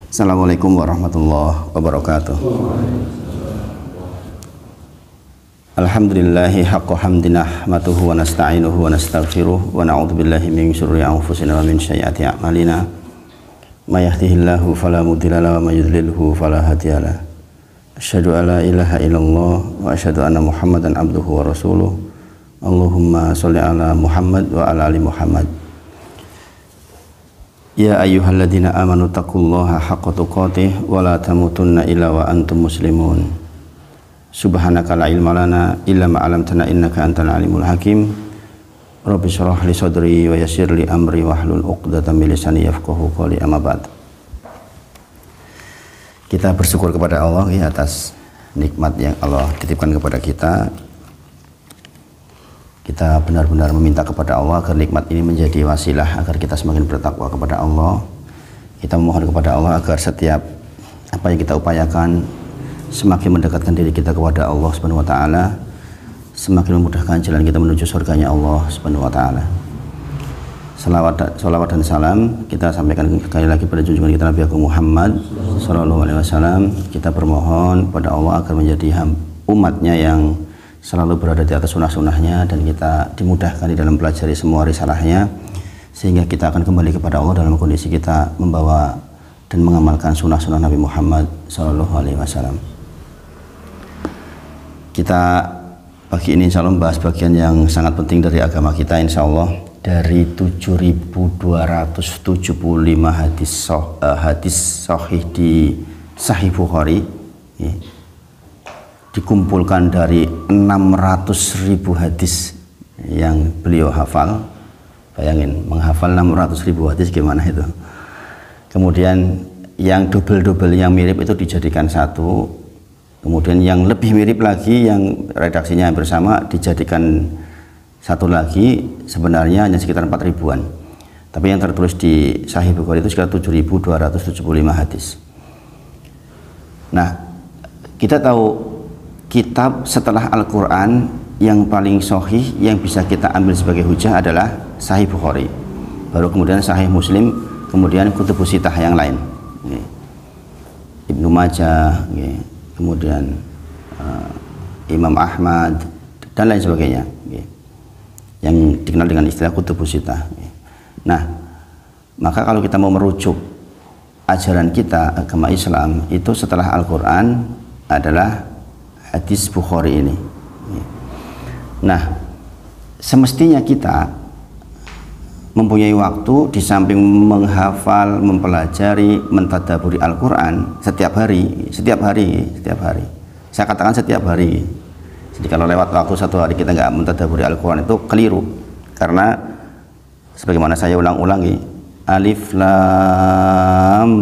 Assalamualaikum warahmatullahi wabarakatuh. Alhamdulillahi haqqa hamdina nahmaduhu wa nasta'inuhu wa nastaghfiruh wa na'udzu billahi min syururi anfusina wa min sayyiati a'malina. May yahdihillahu fala mudilla lahu wa may yudlilhu fala hadiyalah. Asyhadu an la ilaha illallah wa asyhadu anna Muhammadan abduhu wa rasuluh. Allahumma sholli ala Muhammad wa ala ali Muhammad. Ya ayyuhalladzina amanu taqullaha haqqa tuqatih wa la tamutunna illa wa antum muslimun. Subhanaka la ilma lana illa ma 'allamtana innaka antal alimul hakim. Rabbi shrah li sadri wa yassir li amri wahlul 'uqdatam min lisani yafqahu qawli. Amma ba'd. Kita bersyukur kepada Allah ya, atas nikmat yang Allah titipkan kepada kita. Kita benar-benar meminta kepada Allah agar nikmat ini menjadi wasilah agar kita semakin bertakwa kepada Allah. Kita memohon kepada Allah agar setiap apa yang kita upayakan semakin mendekatkan diri kita kepada Allah Subhanahu wa taala, semakin memudahkan jalan kita menuju surganya Allah Subhanahu wa taala. Salawat dan salam kita sampaikan sekali lagi pada junjungan kita Nabi Agung Muhammad sallallahu alaihi wasallam. Kita bermohon kepada Allah agar menjadi umatnya yang selalu berada di atas sunnah-sunnahnya, dan kita dimudahkan di dalam pelajari semua risalahnya, sehingga kita akan kembali kepada Allah dalam kondisi kita membawa dan mengamalkan sunnah-sunnah Nabi Muhammad sallallahu alaihi wasallam. Kita pagi ini insya Allah membahas bagian yang sangat penting dari agama kita, insya Allah, dari 7.275 hadis sahih di Sahih Bukhari, dikumpulkan dari 600.000 hadis yang beliau hafal. Bayangin, menghafal 600.000 hadis gimana itu. Kemudian yang double-double yang mirip itu dijadikan satu, kemudian yang lebih mirip lagi yang redaksinya hampir sama dijadikan satu lagi, sebenarnya hanya sekitar 4.000-an, tapi yang tertulis di Sahih Bukhari itu sekitar 7.275 hadis. Nah, kita tahu kitab setelah Al-Quran yang paling sahih yang bisa kita ambil sebagai hujah adalah Sahih Bukhari, baru kemudian Sahih Muslim, kemudian Kutubus Sittah yang lain, Ibnu Majah, kemudian Imam Ahmad dan lain sebagainya, yang dikenal dengan istilah Kutubus Sittah. Nah, maka kalau kita mau merujuk ajaran kita agama Islam itu setelah Al-Quran adalah hadis Bukhari ini. Nah, semestinya kita mempunyai waktu di samping menghafal, mempelajari, mentadaburi Al-Quran setiap hari. Saya katakan setiap hari. Jadi kalau lewat waktu satu hari kita nggak mentadaburi Al-Quran itu keliru, karena sebagaimana saya ulang-ulangi, alif lam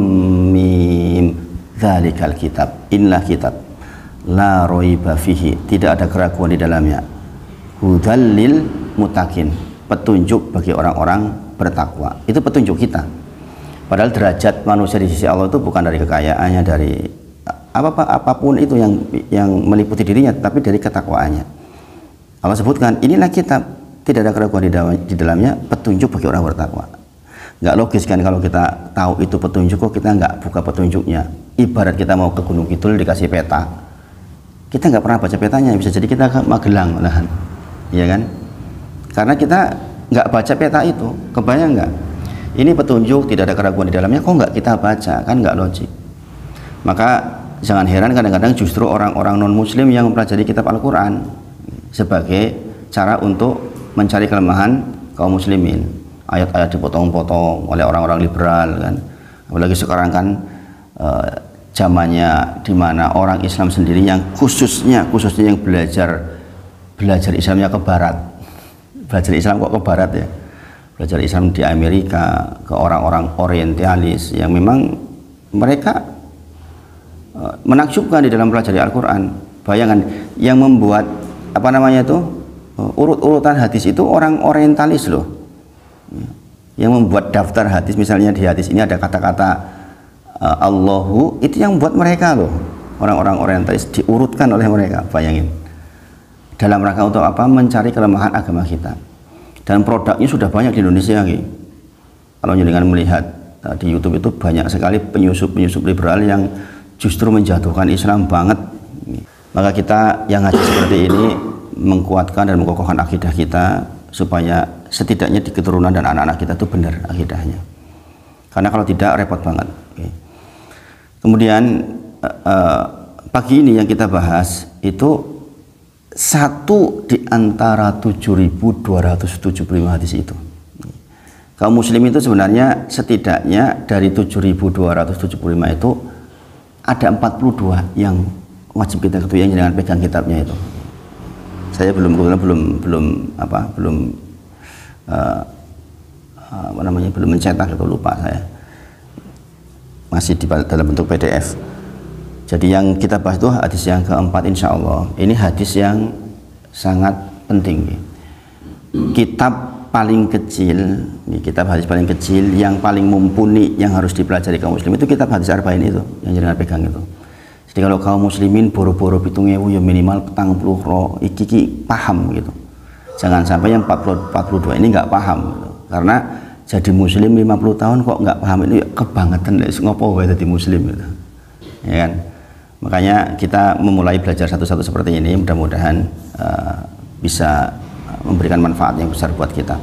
mim dzalikal kitab, inilah kitab la raiba fihi, tidak ada keraguan di dalamnya, hudzal lil muttaqin, petunjuk bagi orang-orang bertakwa. Itu petunjuk kita. Padahal derajat manusia di sisi Allah itu bukan dari kekayaannya, dari apapun itu yang meliputi dirinya, tapi dari ketakwaannya. Allah sebutkan inilah kitab, tidak ada keraguan di dalamnya, petunjuk bagi orang bertakwa. Nggak logis kan kalau kita tahu itu petunjuk kok kita nggak buka petunjuknya. Ibarat kita mau ke Gunung Kidul dikasih peta, kita nggak pernah baca petanya, bisa jadi kita ke Magelang malahan, ya kan? Karena kita nggak baca peta itu. Kebayang nggak? Ini petunjuk, tidak ada keraguan di dalamnya, kok nggak kita baca? Kan nggak logik. Maka jangan heran kadang-kadang justru orang-orang non-muslim yang mempelajari kitab Al-Quran sebagai cara untuk mencari kelemahan kaum muslimin. Ayat-ayat dipotong-potong oleh orang-orang liberal kan. Apalagi sekarang kan zamannya di mana orang Islam sendiri yang khususnya yang belajar Islamnya ke barat, belajar Islam kok ke barat ya, belajar Islam di Amerika, ke orang-orang orientalis yang memang mereka menakjubkan di dalam pelajari Al-Quran. Bayangkan yang membuat apa namanya itu urut-urutan hadis itu orang orientalis loh, yang membuat daftar hadis, misalnya di hadis ini ada kata-kata Allahu, itu yang buat mereka loh, orang-orang orientalis, diurutkan oleh mereka. Bayangin, dalam rangka untuk apa? Mencari kelemahan agama kita. Dan produknya sudah banyak di Indonesia. Kalau jangan melihat di YouTube itu banyak sekali penyusup liberal yang justru menjatuhkan Islam banget. Maka kita yang ngaji seperti ini menguatkan dan mengokohkan akidah kita supaya setidaknya di keturunan dan anak-anak kita itu benar akidahnya. Karena kalau tidak repot banget. Kemudian pagi ini yang kita bahas itu satu di antara 7.275 hadis itu. Kaum muslim itu sebenarnya setidaknya dari 7.275 itu ada 42 yang wajib kita ketahui, yang jangan pegang kitabnya itu. Saya belum mencetak itu, lupa saya. Masih dalam bentuk PDF. Jadi yang kita bahas itu hadis yang keempat insya Allah. Ini hadis yang sangat penting. Kitab paling kecil, kitab hadis paling kecil yang paling mumpuni yang harus dipelajari kaum muslim itu kitab hadis arba'in itu, yang jangan pegang itu. Jadi kalau kaum muslimin boro-boro pitung-ewu ya minimal petang puluh roh iki paham gitu. Jangan sampai yang 42 ini nggak paham gitu. Karena jadi muslim 50 tahun kok nggak paham itu ya kebangetan, ngopo wae jadi muslim gitu. Ya kan? Makanya kita memulai belajar satu-satu seperti ini, mudah-mudahan bisa memberikan manfaat yang besar buat kita.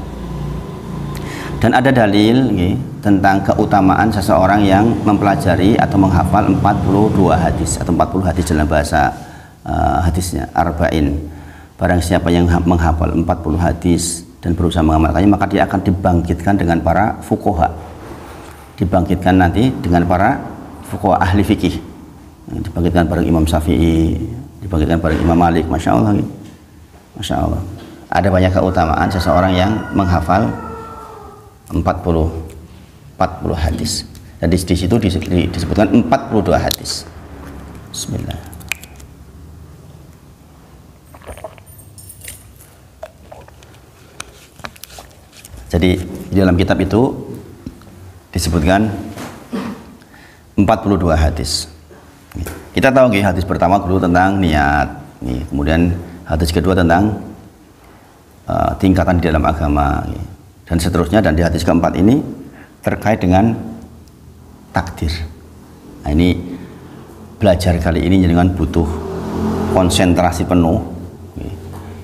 Dan ada dalil tentang keutamaan seseorang yang mempelajari atau menghafal 42 hadis atau 40 hadis dalam bahasa hadisnya arba'in. Barang siapa yang menghafal 40 hadis dan berusaha mengamalkannya, maka dia akan dibangkitkan dengan para fuqaha. Dibangkitkan nanti dengan para fuqaha ahli fikih. Dibangkitkan bareng Imam Syafi'i, dibangkitkan bareng Imam Malik. Masya Allah, Masya Allah. Ada banyak keutamaan seseorang yang menghafal 40 hadis. Dan di situ disebutkan 42 hadis. Bismillah. Jadi di dalam kitab itu disebutkan 42 hadis. Kita tahu hadis pertama dulu tentang niat, kemudian hadis kedua tentang tingkatan di dalam agama, dan seterusnya. Dan di hadis keempat ini terkait dengan takdir. Nah, ini belajar kali ini dengan butuh konsentrasi penuh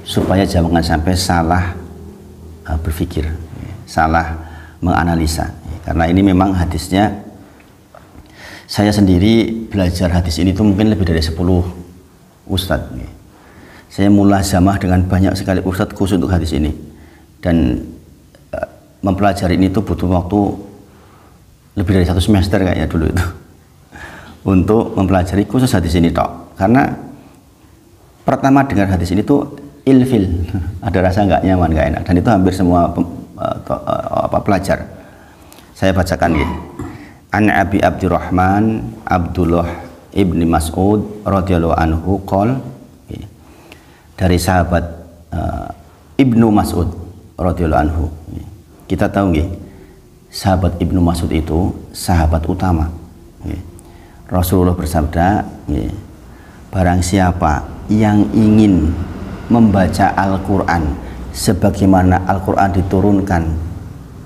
supaya jangan sampai salah berpikir, salah menganalisa. Karena ini memang hadisnya, saya sendiri belajar hadis ini tuh mungkin lebih dari 10 ustadz. Saya mulazamah dengan banyak sekali ustadz khusus untuk hadis ini, dan mempelajari ini tuh butuh waktu lebih dari 1 semester kayaknya dulu itu untuk mempelajari khusus hadis ini tok. Karena pertama dengar hadis ini tuh ilfil, ada rasa nggak nyaman, nggak enak, dan itu hampir semua pelajar. Saya bacakan ya. An Abi Abdurrahman Abdullah ibni Mas'ud radhiyallahu anhu qol, dari sahabat Ibnu Mas'ud radhiyallahu anhu. Kita tahu nggih, sahabat Ibnu Mas'ud itu sahabat utama. Rasulullah bersabda, barang siapa yang ingin membaca Al-Qur'an sebagaimana Al-Qur'an diturunkan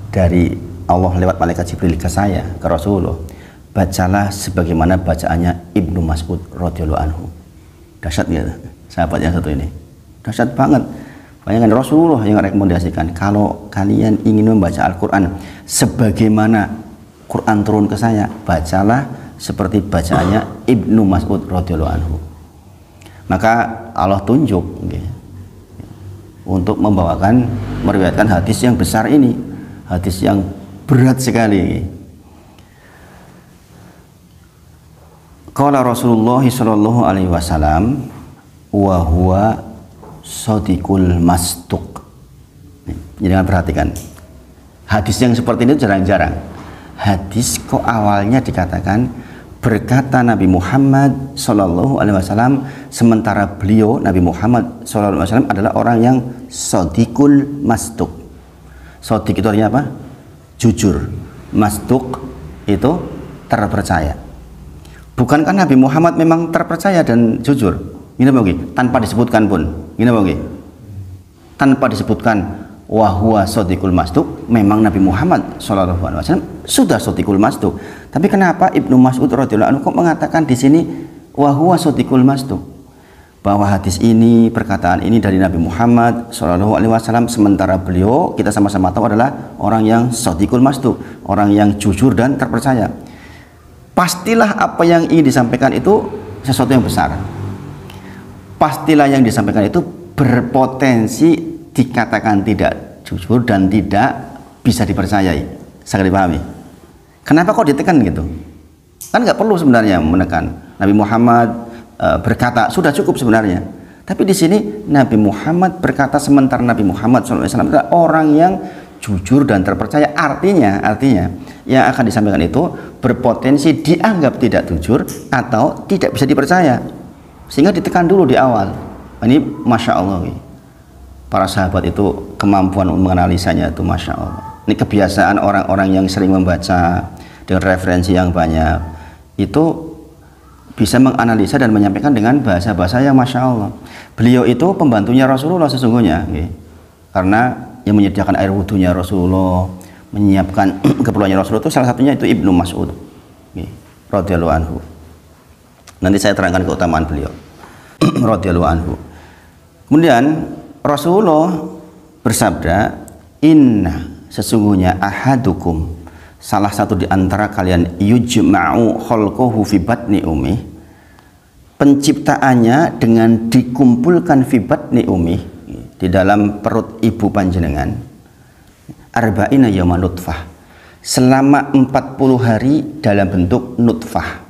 dari Allah lewat malaikat Jibril ke saya, ke Rasulullah, bacalah sebagaimana bacaannya Ibnu Mas'ud radhiyallahu anhu. Dahsyat ya sahabat yang satu ini, dahsyat banget. Bayangkan Rasulullah yang rekomendasikan, kalau kalian ingin membaca Al-Quran sebagaimana Quran turun ke saya, bacalah seperti bacaannya Ibnu Mas'ud radhiyallahu anhu. Maka Allah tunjuk untuk meriwayatkan hadis yang besar ini, hadis yang berat sekali. Qala Rasulullah sallallahu alaihi wasallam wa huwa shadiqul masduq. Jangan perhatikan. Hadis yang seperti ini jarang-jarang. Hadis kok awalnya dikatakan berkata Nabi Muhammad sallallahu alaihi wasallam, sementara beliau Nabi Muhammad sallallahu alaihi wasallam adalah orang yang shadiqul masduq. Shadiq itu artinya apa? Jujur. Masduq itu terpercaya. Bukankah Nabi Muhammad memang terpercaya dan jujur? Ini bagi tanpa disebutkan pun. Ini bagi tanpa disebutkan wa huwa shadiqul masduq, memang Nabi Muhammad sallallahu alaihi wasallam sudah sotikul masduq. Tapi kenapa Ibnu Mas'ud radhiyallahu anhu kok mengatakan di sini wa huwa sotikul masduq, bahwa hadis ini, perkataan ini dari Nabi Muhammad SAW, sementara beliau kita sama-sama tahu adalah orang yang sotikul masduq, orang yang jujur dan terpercaya. Pastilah apa yang ingin disampaikan itu sesuatu yang besar. Pastilah yang disampaikan itu berpotensi dikatakan tidak jujur dan tidak bisa dipercayai. Sangat dipahami. Kenapa kok ditekan gitu? Kan nggak perlu sebenarnya menekan. Nabi Muhammad berkata sudah cukup sebenarnya. Tapi di sini Nabi Muhammad berkata, sementara Nabi Muhammad SAW adalah orang yang jujur dan terpercaya. Artinya yang akan disampaikan itu berpotensi dianggap tidak jujur atau tidak bisa dipercaya, sehingga ditekan dulu di awal. Ini masya Allah, para sahabat itu kemampuan menganalisanya itu masya Allah. Ini kebiasaan orang-orang yang sering membaca dengan referensi yang banyak, itu bisa menganalisa dan menyampaikan dengan bahasa-bahasa yang masya Allah. Beliau itu pembantunya Rasulullah sesungguhnya, karena yang menyediakan air wudhunya Rasulullah, menyiapkan keperluannya Rasulullah itu salah satunya itu Ibnu Mas'ud radhiyallahu anhu. Nanti saya terangkan keutamaan beliau radhiyallahu anhu. Kemudian Rasulullah bersabda, inna, sesungguhnya ahadukum, salah satu di antara kalian, yujma'u khalquhu fi batni ummi, penciptaannya dengan dikumpulkan fi batni ummi, di dalam perut ibu panjenengan, arba'ina yawma nutfah, selama 40 hari dalam bentuk nutfah.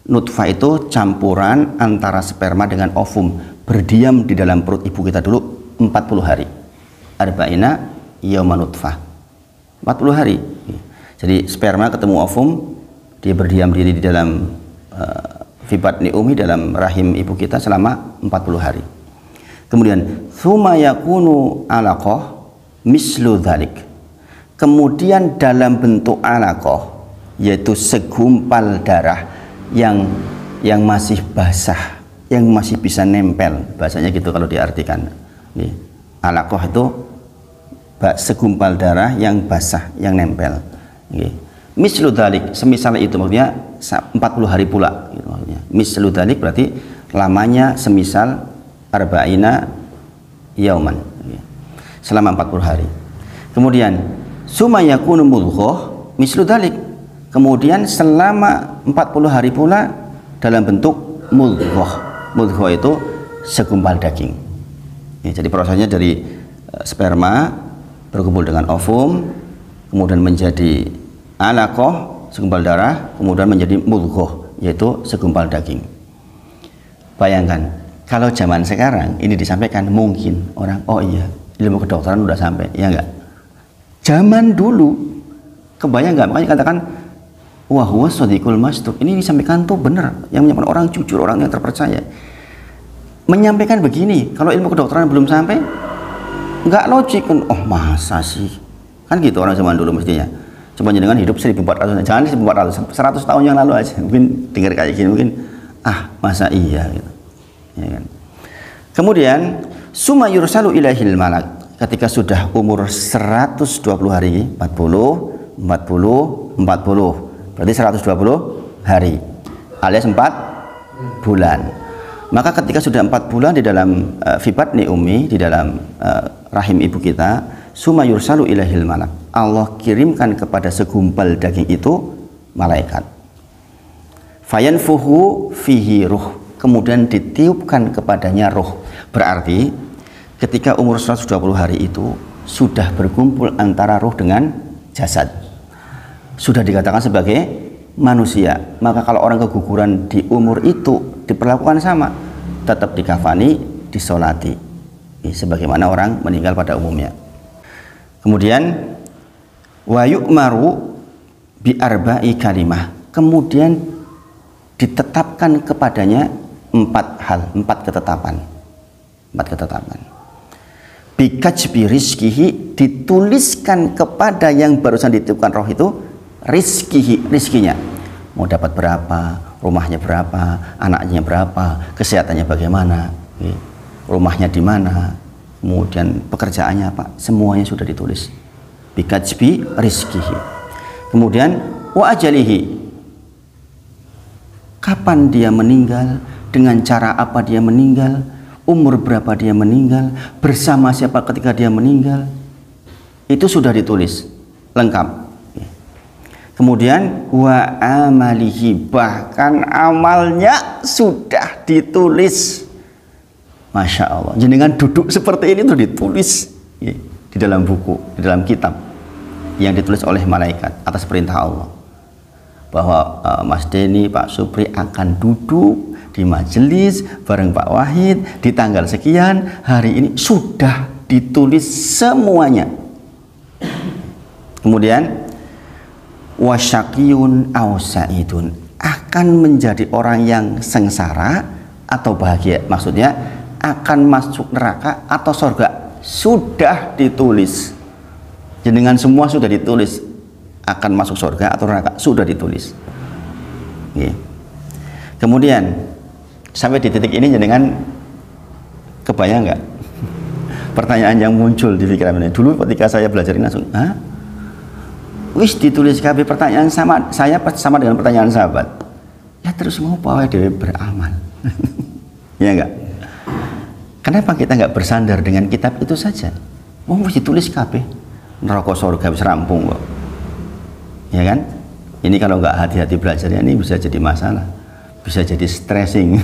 Nutfah itu campuran antara sperma dengan ovum, berdiam di dalam perut ibu kita dulu 40 hari. Arba'ina yawma nutfah, 40 hari. Jadi sperma ketemu ovum, dia berdiam diri di dalam fi batni ummi, dalam rahim ibu kita selama 40 hari. Kemudian tsumma yakunu alaqah mislu dzalik, kemudian dalam bentuk alaqah, yaitu segumpal darah yang masih basah, yang masih bisa nempel, bahasanya gitu kalau diartikan. Alaqah itu segumpal darah yang basah, yang nempel. Mislu dzalik, semisal itu, maksudnya 40 hari pula gitu, maksudnya. Mislu dzalik berarti lamanya semisal arba'ina yauman, selama 40 hari. Kemudian summa yakunu mudghah mislu dzalik, kemudian selama 40 hari pula dalam bentuk mudghah. Mudghah itu segumpal daging. Jadi prosesnya dari sperma berkumpul dengan ovum, kemudian menjadi alaqah, segumpal darah, kemudian menjadi mudghah, yaitu segumpal daging. Bayangkan kalau zaman sekarang ini disampaikan, mungkin orang, oh iya, ilmu kedokteran udah sampai, ya enggak? Zaman dulu, kebayang enggak? Makanya katakan wa huwa shadiqul masduq, ini disampaikan tuh benar, yang menyampaikan orang jujur, orang yang terpercaya. Menyampaikan begini, kalau ilmu kedokteran belum sampai, nggak logik kan. Oh masa sih, kan gitu orang zaman dulu mestinya. Coba dengan hidup 1400, jangan 1400, 100 tahun yang lalu aja mungkin dengar kayak gini, mungkin masa iya gitu, ya kan. Kemudian summa yursalu ilaihil malak, ketika sudah umur 120 hari, 40, berarti 120 hari alias 4 bulan. Maka ketika sudah 4 bulan di dalam fi batni ummi, di dalam rahim ibu kita, summa yursalu ilaihil malak, Allah kirimkan kepada segumpal daging itu malaikat. Fayanfuhu fihi ruh, kemudian ditiupkan kepadanya ruh. Berarti ketika umur 120 hari itu sudah berkumpul antara ruh dengan jasad, sudah dikatakan sebagai manusia. Maka kalau orang keguguran di umur itu diperlakukan sama, tetap dikafani, disolati, sebagaimana orang meninggal pada umumnya. Kemudian wa yu'maru bi arba'i kalimah, kemudian ditetapkan kepadanya 4 hal, 4 ketetapan. Bikajbi rizkihi, dituliskan kepada yang barusan ditiupkan roh itu rizkihi, rizkinya, mau dapat berapa, rumahnya berapa, anaknya berapa, kesehatannya bagaimana, rumahnya di mana, kemudian pekerjaannya apa, semuanya sudah ditulis. Bikajbi rizkihi. Kemudian wa ajalihi, kapan dia meninggal, dengan cara apa dia meninggal, umur berapa dia meninggal, bersama siapa ketika dia meninggal, itu sudah ditulis lengkap. Kemudian wa amalihi, bahkan amalnya sudah ditulis. Masya Allah, jenengan duduk seperti ini tuh ditulis di dalam buku, di dalam kitab yang ditulis oleh malaikat atas perintah Allah, bahwa Mas Denny, Pak Supri akan duduk di majelis bareng Pak Wahid di tanggal sekian hari ini, sudah ditulis semuanya. Kemudian wasyaqiyun aw sa'idun, akan menjadi orang yang sengsara atau bahagia, maksudnya akan masuk neraka atau surga, sudah ditulis. Jenengan semua sudah ditulis akan masuk surga atau neraka, sudah ditulis. Kemudian sampai di titik ini jenengan kebayang nggak pertanyaan yang muncul di pikiran ini? Dulu ketika saya belajar ini langsung, wis ditulis KB, pertanyaan saya sama dengan pertanyaan sahabat. Ya terus mau pawe dewe beramal. Ya enggak? Kenapa kita enggak bersandar dengan kitab itu saja? Mau ditulis KB, neraka surga wis rampung kok. Ya kan? Ini kalau enggak hati-hati belajarnya ini bisa jadi masalah. Bisa jadi stressing.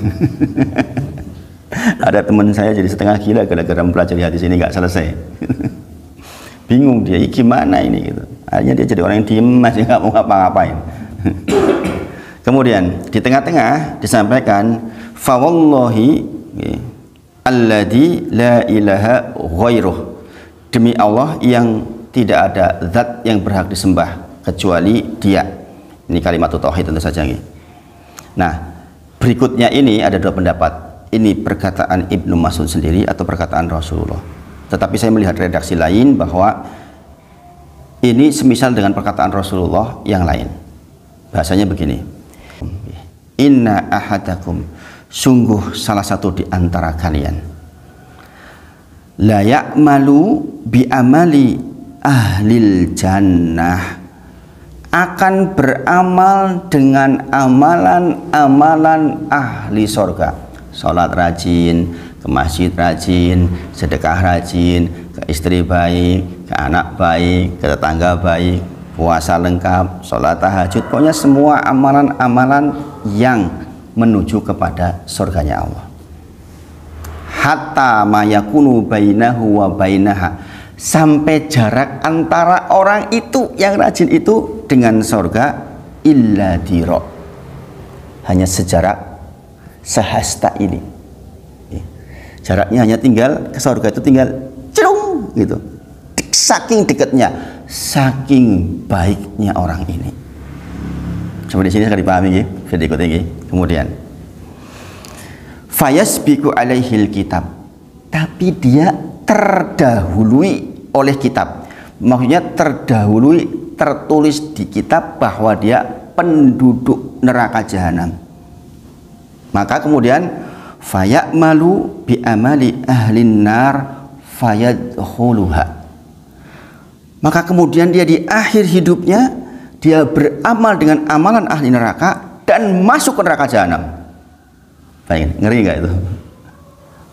Ada teman saya jadi setengah gila gara-gara mempelajari hadis ini enggak selesai. Bingung dia, gimana ini gitu. Akhirnya dia jadi orang yang diem, masih nggak mau ngapa-ngapain. Kemudian di tengah-tengah disampaikan fawallahi alladzi la ilaha ghairuh, demi Allah yang tidak ada zat yang berhak disembah kecuali Dia. Ini kalimat tauhid tentu saja. Nah, berikutnya ini ada dua pendapat. Ini perkataan Ibnu Mas'ud sendiri atau perkataan Rasulullah. Tetapi saya melihat redaksi lain bahwa ini semisal dengan perkataan Rasulullah yang lain. Bahasanya begini, inna ahadakum, sungguh salah satu di antara kalian, la ya'malu bi amali ahlil jannah, akan beramal dengan amalan-amalan ahli sorga. Sholat rajin, ke masjid rajin, sedekah rajin, ke istri baik, ke anak baik, ke tetangga baik, puasa lengkap, sholat tahajud, pokoknya semua amalan-amalan yang menuju kepada surganya Allah. Hatta mayakunu bainahu wa bainaha, sampai jarak antara orang itu yang rajin itu dengan surga illa diro, hanya sejarak sehasta ini. Jaraknya hanya tinggal ke surga itu tinggal cerung gitu. Saking dekatnya, saking baiknya orang ini. Coba di sini sekali dipahami ya, bisa diikuti ya. Kemudian fayasbiqu alaihil kitab, tapi dia terdahului oleh kitab. Maksudnya terdahului, tertulis di kitab bahwa dia penduduk neraka jahanam. Maka kemudian fayamalu bi amali ahlin nar fayadkhuluha, maka kemudian dia di akhir hidupnya dia beramal dengan amalan ahli neraka dan masuk ke neraka jahanam. Baik, ngeri nggak itu?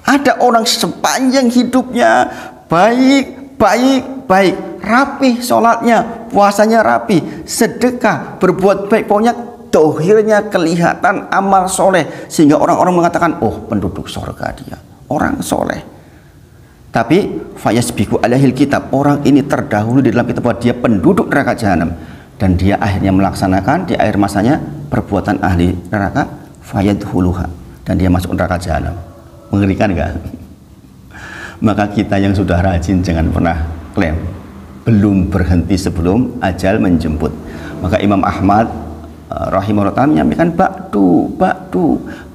Ada orang sepanjang hidupnya baik, rapi sholatnya, puasanya rapi, sedekah, berbuat baik, pokoknya dohirnya kelihatan amal soleh sehingga orang-orang mengatakan, oh penduduk surga dia, orang soleh. Tapi fayasbiqu alaihil kitab, orang ini terdahulu di dalam kitab bahwa dia penduduk neraka jahanam, dan dia akhirnya melaksanakan di akhir masanya perbuatan ahli neraka, fayadkhuluha, dan dia masuk neraka jahanam. Mengerikan enggak? Maka kita yang sudah rajin jangan pernah klaim belum berhenti sebelum ajal menjemput. Maka Imam Ahmad rahimahullah ta'ala menyampaikan ba'du,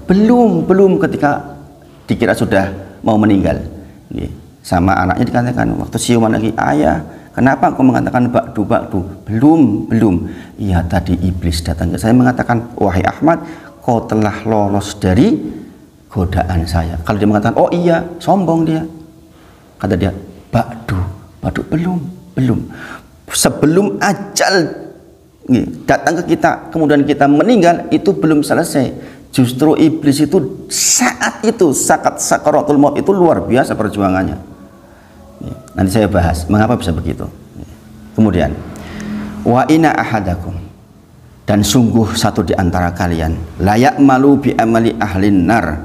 belum ketika dikira sudah mau meninggal. Sama anaknya dikatakan waktu siuman lagi, ayah kenapa engkau mengatakan ba'du? Belum. Iya, tadi iblis datang ke saya mengatakan, wahai Ahmad, kau telah lolos dari godaan saya. Kalau dia mengatakan, oh iya, sombong dia. Kata dia, ba'du, belum. Sebelum ajal datang ke kita, kemudian kita meninggal, itu belum selesai. Justru iblis itu saat sakaratul maut itu luar biasa perjuangannya. Nanti saya bahas mengapa bisa begitu. Kemudian wa inna ahadakum, dan sungguh satu di antara kalian layak malu bi amali ahlin nar,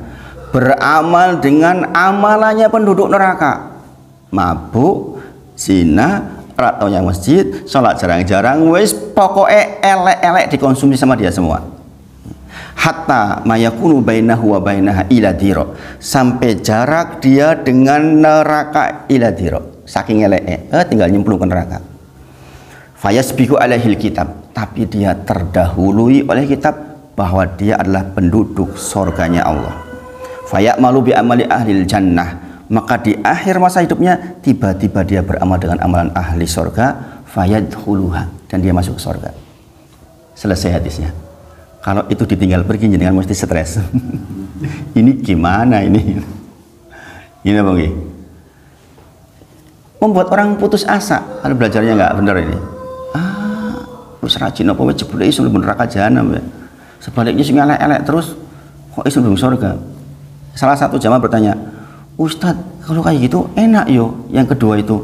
beramal dengan amalannya penduduk neraka, mabuk, zina, ratonya masjid, sholat jarang-jarang, wis pokoknya elek-elek dikonsumsi sama dia semua. Hatta mayakunu bainahu wa bainaha ila diro, sampai jarak dia dengan neraka ila diro, saking elek tinggal nyemplung ke neraka. Fayasbiqu alaihil kitab, tapi dia terdahului oleh kitab bahwa dia adalah penduduk surganya Allah. Fayamalu bi amali ahlil jannah, maka di akhir masa hidupnya tiba-tiba dia beramal dengan amalan ahli surga, fayadkhuluha, dan dia masuk ke surga. Selesai hadisnya. Kalau itu ditinggal pergi jangan mesti stres. Ini gimana ini? Ini Bang, membuat orang putus asa kalau belajarnya nggak benar ini. Wis rajin apa wis jebule iso mlebu neraka jahanam ya. Sebaliknya sing elek-elek terus kok iso mlebu surga. Salah satu jamaah bertanya, "Ustadz, kalau kayak gitu enak yo." Yang kedua itu,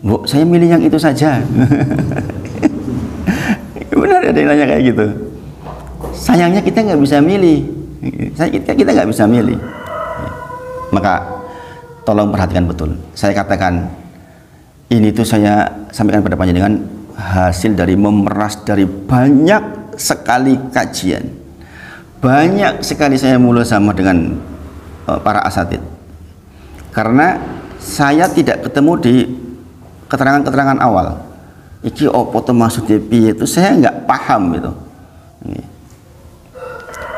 "Bu, saya milih yang itu saja." Benar ada yang nanya kayak gitu. Sayangnya kita nggak bisa milih. Kita nggak bisa milih. Maka tolong perhatikan betul. Saya katakan ini tuh saya sampaikan pada panjenengan hasil dari memeras dari banyak sekali kajian, banyak sekali saya mulai sama dengan para asatid, karena saya tidak ketemu di keterangan-keterangan awal. Iki opo to maksudnya piye itu saya nggak paham gitu.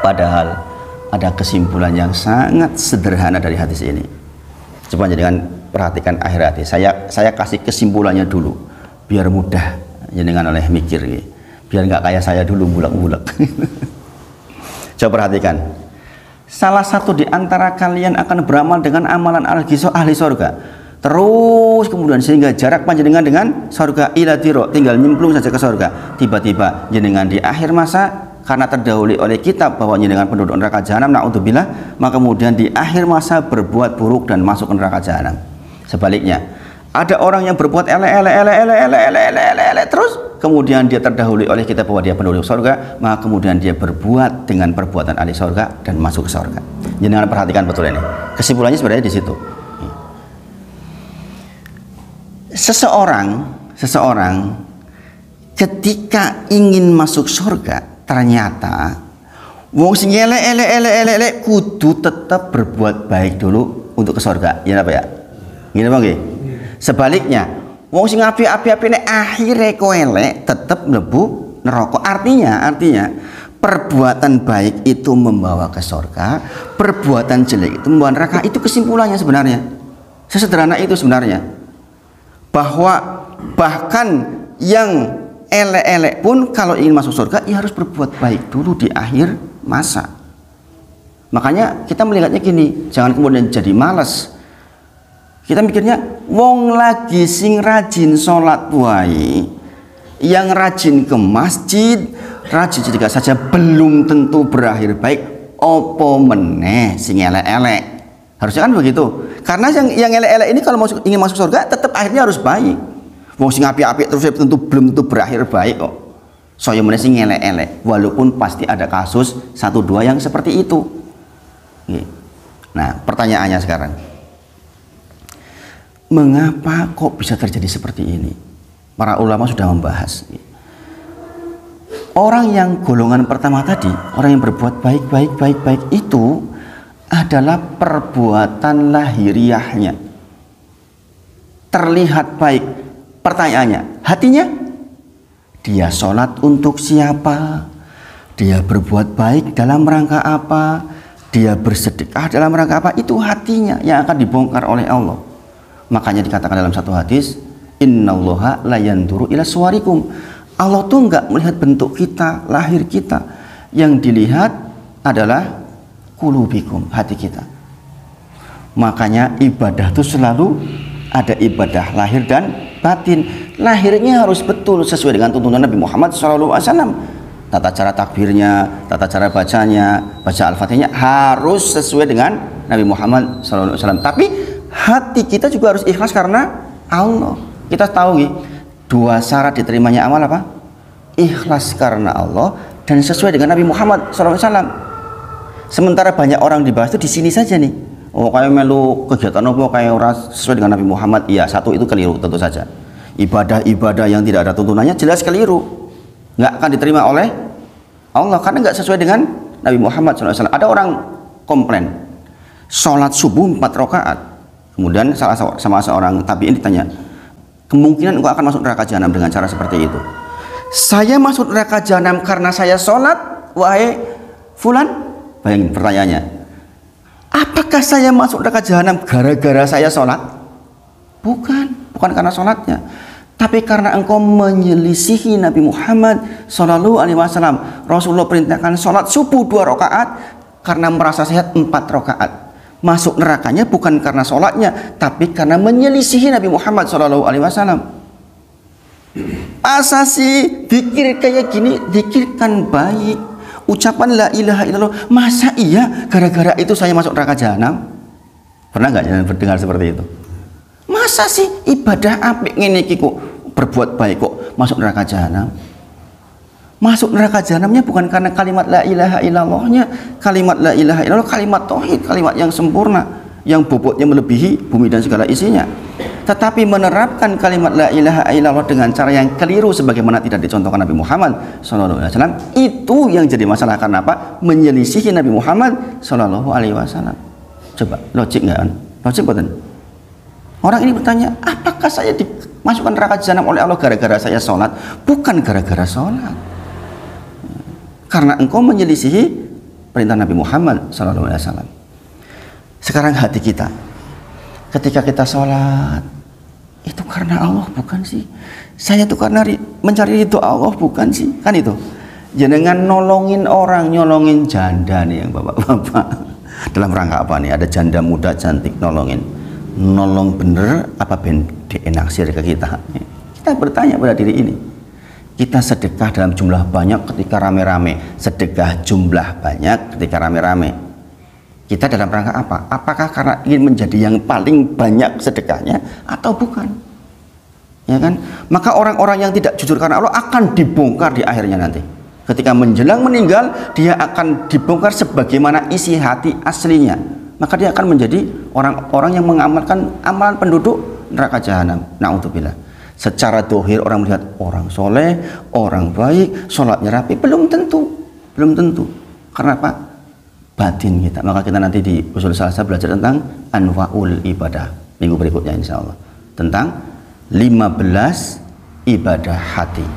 Padahal ada kesimpulan yang sangat sederhana dari hadis ini. Coba jangan perhatikan akhir hadis. Saya kasih kesimpulannya dulu biar mudah jenengan oleh mikir, biar nggak kayak saya dulu bulak-bulak. Coba perhatikan. Salah satu di antara kalian akan beramal dengan amalan ahli surga, terus kemudian sehingga jarak panjenengan dengan surga ila diro, tinggal nyemplung saja ke surga. Tiba-tiba jenengan di akhir masa karena terdahului oleh kitab bahwa jenengan penduduk neraka jahanam, naudzubillah, maka kemudian di akhir masa berbuat buruk dan masuk ke neraka jahanam. Sebaliknya, ada orang yang berbuat elek terus kemudian dia terdahului oleh kita bahwa dia penduduk surga, maka kemudian dia berbuat dengan perbuatan ahli surga dan masuk ke surga. Jangan perhatikan betul ini. Kesimpulannya sebenarnya di situ. Seseorang ketika ingin masuk surga, ternyata wong sing elek kudu tetap berbuat baik dulu untuk ke surga. Ya apa ya? Gini Bang nggih. Sebaliknya, wong sing api-api nek akhire kowe elek tetep mlebu neraka. Artinya perbuatan baik itu membawa ke surga, perbuatan jelek itu membawa neraka. Itu kesimpulannya sebenarnya. Sesederhana itu sebenarnya. Bahwa bahkan yang elek-elek pun kalau ingin masuk surga ya harus berbuat baik dulu di akhir masa. Makanya kita melihatnya gini, jangan kemudian jadi malas. Kita mikirnya wong lagi sing rajin sholat wae, yang rajin ke masjid, rajin juga saja belum tentu berakhir baik, opo meneh sing elek-elek. Harusnya kan begitu. Karena yang elek-elek ini kalau ingin masuk surga tetap akhirnya harus baik. Wong sing apik-apik terus belum tentu berakhir baik kok. Saya meneh sing elek-elek, walaupun pasti ada kasus 1-2 yang seperti itu. Nah, pertanyaannya sekarang, mengapa kok bisa terjadi seperti ini? Para ulama sudah membahas. Orang yang golongan pertama tadi, orang yang berbuat baik itu adalah perbuatan lahiriahnya. Terlihat baik. Pertanyaannya, hatinya? Dia sholat untuk siapa? Dia berbuat baik dalam rangka apa? Dia bersedekah dalam rangka apa? Itu hatinya yang akan dibongkar oleh Allah. Makanya dikatakan dalam satu hadis, innallaha la yanduru ila suwarikum. Allah tuh nggak melihat bentuk kita, lahir kita. Yang dilihat adalah qulubikum, hati kita. Makanya ibadah itu selalu ada ibadah lahir dan batin. Lahirnya harus betul sesuai dengan tuntunan Nabi Muhammad SAW. Tata cara takbirnya, tata cara bacanya, baca Al-Fatihahnya harus sesuai dengan Nabi Muhammad SAW. Tapi hati kita juga harus ikhlas karena Allah. Kita tahu dua syarat diterimanya amal apa? Ikhlas karena Allah dan sesuai dengan Nabi Muhammad SAW. Sementara banyak orang dibahas itu di sini saja nih. Oh, kayak melu kegiatan apa kayak orang sesuai dengan Nabi Muhammad. Iya, satu itu keliru tentu saja. Ibadah-ibadah yang tidak ada tuntunannya jelas keliru. Nggak akan diterima oleh Allah karena nggak sesuai dengan Nabi Muhammad SAW. Ada orang komplain sholat subuh 4 rakaat, kemudian sama seorang tabi'in ditanya, kemungkinan engkau akan masuk neraka jahanam dengan cara seperti itu. Saya masuk neraka jahanam karena saya sholat, wahai fulan. Bayangin pertanyaannya, apakah saya masuk neraka jahanam gara-gara saya sholat? Bukan karena sholatnya, tapi karena engkau menyelisihi Nabi Muhammad SAW. Rasulullah perintahkan sholat subuh 2 rakaat karena merasa sehat 4 rakaat. Masuk nerakanya bukan karena sholatnya, tapi karena menyelisihi Nabi Muhammad SAW. Masa sih zikir kayak gini, zikirkan baik, ucapan la ilaha illallah. Masa iya gara-gara itu saya masuk neraka jahanam? Pernah nggak dengar seperti itu? Masa sih ibadah apik ngene iki kok berbuat baik kok masuk neraka jahanam? Masuk neraka jahanamnya bukan karena kalimat la ilaha illallahnya. Kalimat la ilaha illallah kalimat tauhid, kalimat yang sempurna, yang bobotnya melebihi bumi dan segala isinya. Tetapi menerapkan kalimat la ilaha illallah dengan cara yang keliru sebagaimana tidak dicontohkan Nabi Muhammad SAW, itu yang jadi masalah. Karena apa? Menyelisihi Nabi Muhammad SAW. Coba logik nggak kan? Logik betul. Orang ini bertanya, apakah saya dimasukkan neraka jahanam oleh Allah gara-gara saya sholat? Bukan gara-gara sholat, karena engkau menyelisihi perintah Nabi Muhammad SAW. Sekarang hati kita, ketika kita sholat, itu karena Allah bukan sih? Saya itu karena mencari ridho Allah bukan sih? Kan itu. Jangan nolongin orang, nyolongin janda nih yang bapak-bapak. Dalam rangka apa nih? Ada janda muda cantik nolongin. Nolong bener apa ben dienaksir ke kita? Kita bertanya pada diri ini. Kita sedekah dalam jumlah banyak ketika rame-rame, sedekah jumlah banyak ketika rame-rame. Kita dalam rangka apa? Apakah karena ingin menjadi yang paling banyak sedekahnya atau bukan? Ya kan? Maka orang-orang yang tidak jujur karena Allah akan dibongkar di akhirnya nanti. Ketika menjelang meninggal, dia akan dibongkar sebagaimana isi hati aslinya. Maka dia akan menjadi orang-orang yang mengamalkan amalan penduduk neraka jahanam. Na'udzubillah. Secara dohir orang melihat orang soleh, orang baik, sholatnya rapi, belum tentu. Karena apa? Batin kita. Maka kita nanti di usul salasa belajar tentang anwa'ul ibadah minggu berikutnya insya Allah, tentang 15 ibadah hati.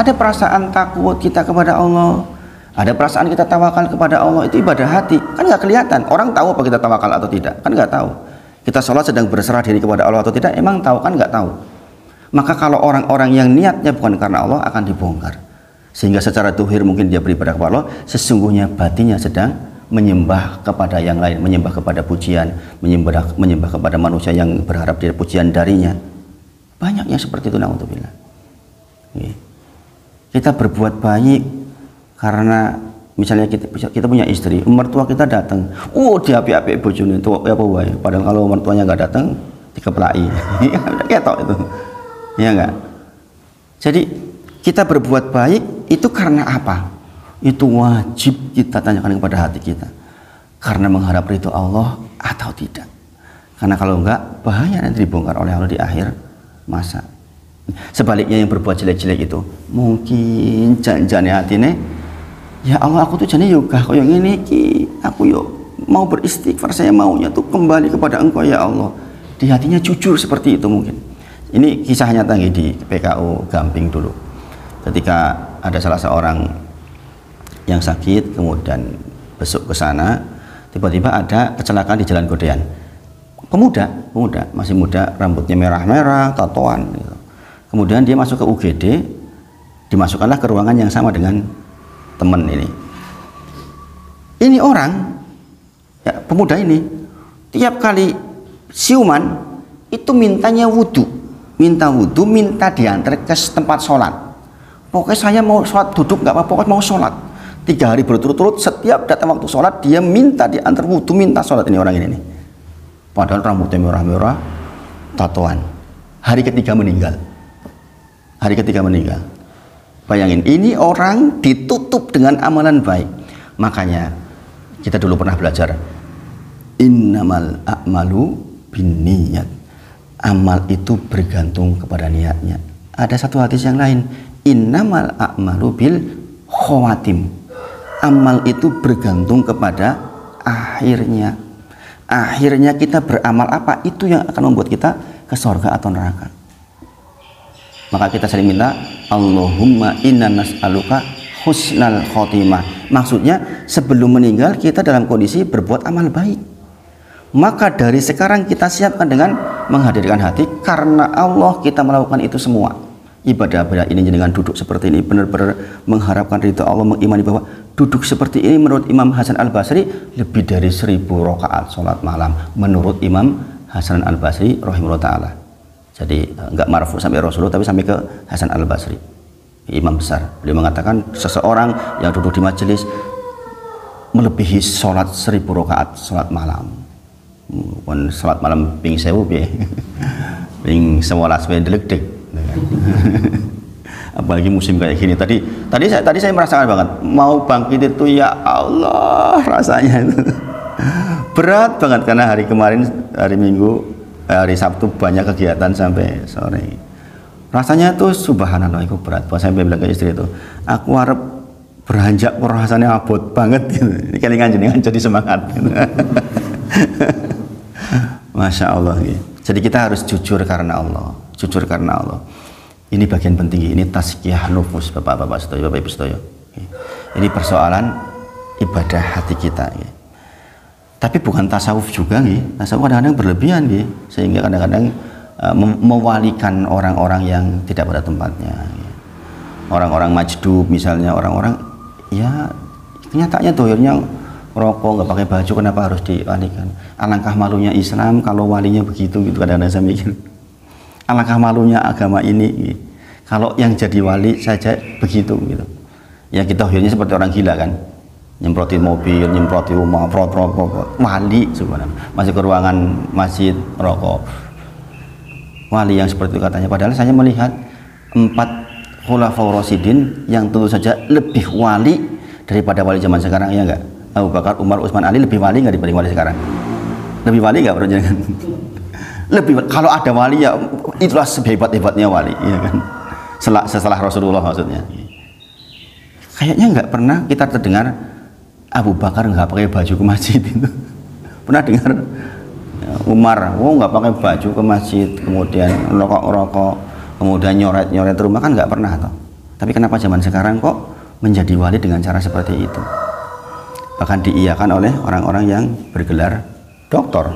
Ada perasaan takut kita kepada Allah, ada perasaan kita tawakal kepada Allah, itu ibadah hati. Kan nggak kelihatan. Orang tahu apa kita tawakal atau tidak? Kan nggak tahu. Kita sholat sedang berserah diri kepada Allah atau tidak? Emang tahu? Kan nggak tahu. Maka kalau orang-orang yang niatnya bukan karena Allah akan dibongkar. Sehingga secara dohir mungkin dia beribadah kepada Allah, sesungguhnya batinnya sedang menyembah kepada yang lain, menyembah kepada pujian, menyembah kepada manusia yang berharap dia pujian darinya. Banyaknya seperti itu, na'udzubillah. Kita berbuat baik karena misalnya kita punya istri, mertua kita datang, diapi-api bojone itu apa wae, padahal kalau mertuanya nggak datang dikeplaki. Ketok itu. Ya enggak? Jadi kita berbuat baik itu karena apa? Itu wajib kita tanyakan kepada hati kita. Karena mengharap ridho Allah atau tidak. Karena kalau enggak, bahaya nanti dibongkar oleh Allah di akhir masa. Sebaliknya yang berbuat jelek-jelek itu mungkin janjane hatine, ya Allah aku tuh jane yoga koyo ngene iki, aku yo mau beristighfar, saya maunya tuh kembali kepada Engkau ya Allah. Di hatinya jujur seperti itu mungkin. Ini kisah nyata di PKU Gamping dulu. Ketika ada salah seorang yang sakit, kemudian besok ke sana, tiba-tiba ada kecelakaan di Jalan Godean. Pemuda, masih muda, rambutnya merah-merah, tatoan gitu. Kemudian dia masuk ke UGD, dimasukkanlah ke ruangan yang sama dengan teman ini. Ini orang, ya, pemuda ini, tiap kali siuman itu mintanya wudhu, minta diantar ke tempat sholat. Pokoknya saya mau sholat duduk nggak apa-apa, pokoknya mau sholat. 3 hari berturut-turut setiap datang waktu sholat dia minta diantar wudhu, minta sholat. Ini orang ini nih. Padahal rambutnya merah-merah, tatoan. Hari ketiga meninggal. Bayangin, ini orang ditutup dengan amalan baik. Makanya kita dulu pernah belajar, innamal a'malu binniyat. Amal itu bergantung kepada niatnya. Ada satu hadis yang lain, innamal a'malu bil khawatim. Amal itu bergantung kepada akhirnya. Akhirnya kita beramal apa, itu yang akan membuat kita ke surga atau neraka. Maka kita sering minta, Allahumma inna nas'aluka husnal khotimah. Maksudnya sebelum meninggal kita dalam kondisi berbuat amal baik. Maka dari sekarang kita siapkan dengan menghadirkan hati, karena Allah kita melakukan itu semua. Ibadah ini dengan duduk seperti ini benar-benar mengharapkan ridha Allah, mengimani bahwa duduk seperti ini menurut Imam Hasan Al-Basri lebih dari 1000 rakaat sholat malam menurut Imam Hasan Al-Basri rahimahullah ta'ala. Jadi enggak marfu sampai Rasulullah, tapi sampai ke Hasan Al-Basri, imam besar. Beliau mengatakan seseorang yang duduk di majelis melebihi sholat 1000 rakaat sholat malam. Pun sholat malam ping sewu piye. Ping 11 deleg-deg. Apalagi musim kayak gini. Tadi saya merasakan banget mau bangkit itu, ya Allah, rasanya itu berat banget karena hari kemarin, hari Minggu, hari Sabtu banyak kegiatan sampai sore. Rasanya tuh subhanallah itu berat. Pas saya bilang ke istri itu, aku harap beranjak rasanya abot banget gitu. Ini kelingan jenengan jadi semangat gitu. Masya Allah gitu. Jadi kita harus jujur karena Allah. Jujur karena Allah. Ini bagian penting, ini tazkiyah nufus, Bapak-bapak sedaya, Bapak Ibu sedaya. Ini persoalan ibadah hati kita. Tapi bukan tasawuf juga, tasawuf kadang-kadang berlebihan, sehingga kadang-kadang mewalikan orang-orang yang tidak pada tempatnya. Orang-orang majdub misalnya, orang-orang ya kenyataannya dohirnya rokok, nggak pakai baju, kenapa harus diwalikan? Alangkah malunya Islam kalau walinya begitu, gitu kadang-kadang saya mikir. Alangkah malunya agama ini kalau yang jadi wali saja begitu gitu. Ya kita akhirnya seperti orang gila kan, nyemproti mobil, nyemproti rumah, wali sebenarnya masih ke ruangan masjid rokok, wali yang seperti itu katanya. Padahal saya melihat 4 khulafaur rasyidin yang tentu saja lebih wali daripada wali zaman sekarang, ya enggak? Abu Bakar, Umar, Utsman, Ali lebih wali nggak dibanding wali sekarang? Lebih wali nggak, bro? Lebih, kalau ada wali ya itulah sehebat-hebatnya wali, ya kan? Setelah Rasulullah maksudnya. Kayaknya nggak pernah kita terdengar Abu Bakar nggak pakai baju ke masjid itu. Pernah dengar Umar, nggak pakai baju ke masjid, kemudian rokok, kemudian nyoret rumah, kan nggak pernah toh. Tapi kenapa zaman sekarang kok menjadi wali dengan cara seperti itu? Bahkan diiyakan oleh orang-orang yang bergelar doktor.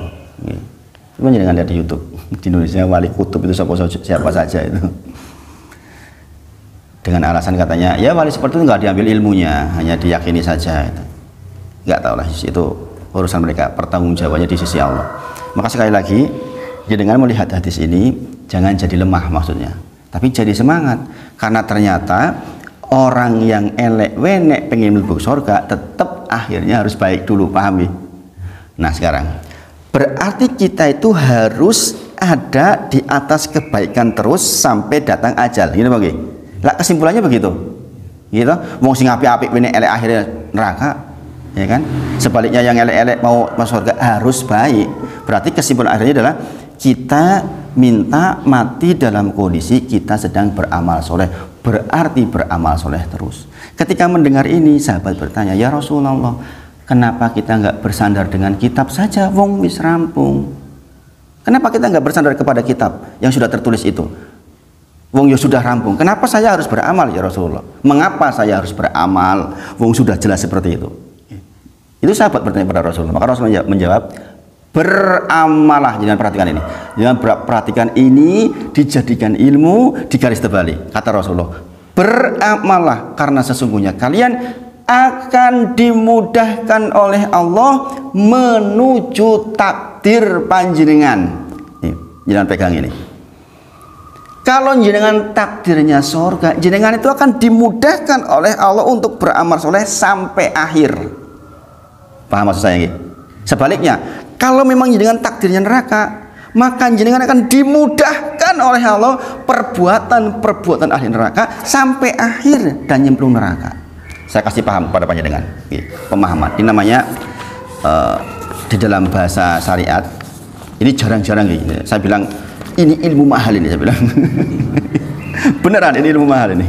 Cuma jangan lihat di YouTube di Indonesia, wali kutub itu siapa saja itu, dengan alasan katanya ya wali seperti itu nggak diambil ilmunya, hanya diyakini saja. Nggak tahu lah, itu urusan mereka, pertanggungjawabannya di sisi Allah. Maka sekali lagi, dengan melihat hadis ini jangan jadi lemah maksudnya, tapi jadi semangat, karena ternyata orang yang elek wenek pengen mlebu surga tetap akhirnya harus baik dulu, pahami. Nah sekarang berarti kita itu harus ada di atas kebaikan terus sampai datang ajal, gitu bang? Lah kesimpulannya begitu, gitu. Wong sing apik-apik ini elek akhirnya neraka, ya kan? Sebaliknya yang elek-elek mau masuk surga harus baik. Berarti kesimpulan akhirnya adalah kita minta mati dalam kondisi kita sedang beramal soleh. Berarti beramal soleh terus. Ketika mendengar ini, sahabat bertanya, ya Rasulullah, kenapa kita nggak bersandar dengan kitab saja? Wong wis rampung. Kenapa kita nggak bersandar kepada kitab yang sudah tertulis itu? Wong ya sudah rampung. Kenapa saya harus beramal ya Rasulullah? Mengapa saya harus beramal? Wong sudah jelas seperti itu. Itu sahabat bertanya pada Rasulullah. Maka Rasulullah menjawab, beramalah. Jangan perhatikan ini. Jangan perhatikan ini, dijadikan ilmu, digaris terbalik. Kata Rasulullah, beramalah karena sesungguhnya kalian akan dimudahkan oleh Allah menuju takdir panjenengan. Jenengan pegang ini. Kalau jenengan takdirnya surga, jenengan itu akan dimudahkan oleh Allah untuk beramal soleh sampai akhir. Paham maksud saya? Sebaliknya, kalau memang jenengan takdirnya neraka, maka jenengan akan dimudahkan oleh Allah perbuatan ahli neraka sampai akhir dan nyemplung neraka. Saya kasih paham pada panjenengan, pemahaman. Ini namanya di dalam bahasa syariat. Ini jarang-jarang gitu. Saya bilang ini ilmu mahal ini, saya bilang. Beneran ini ilmu mahal ini.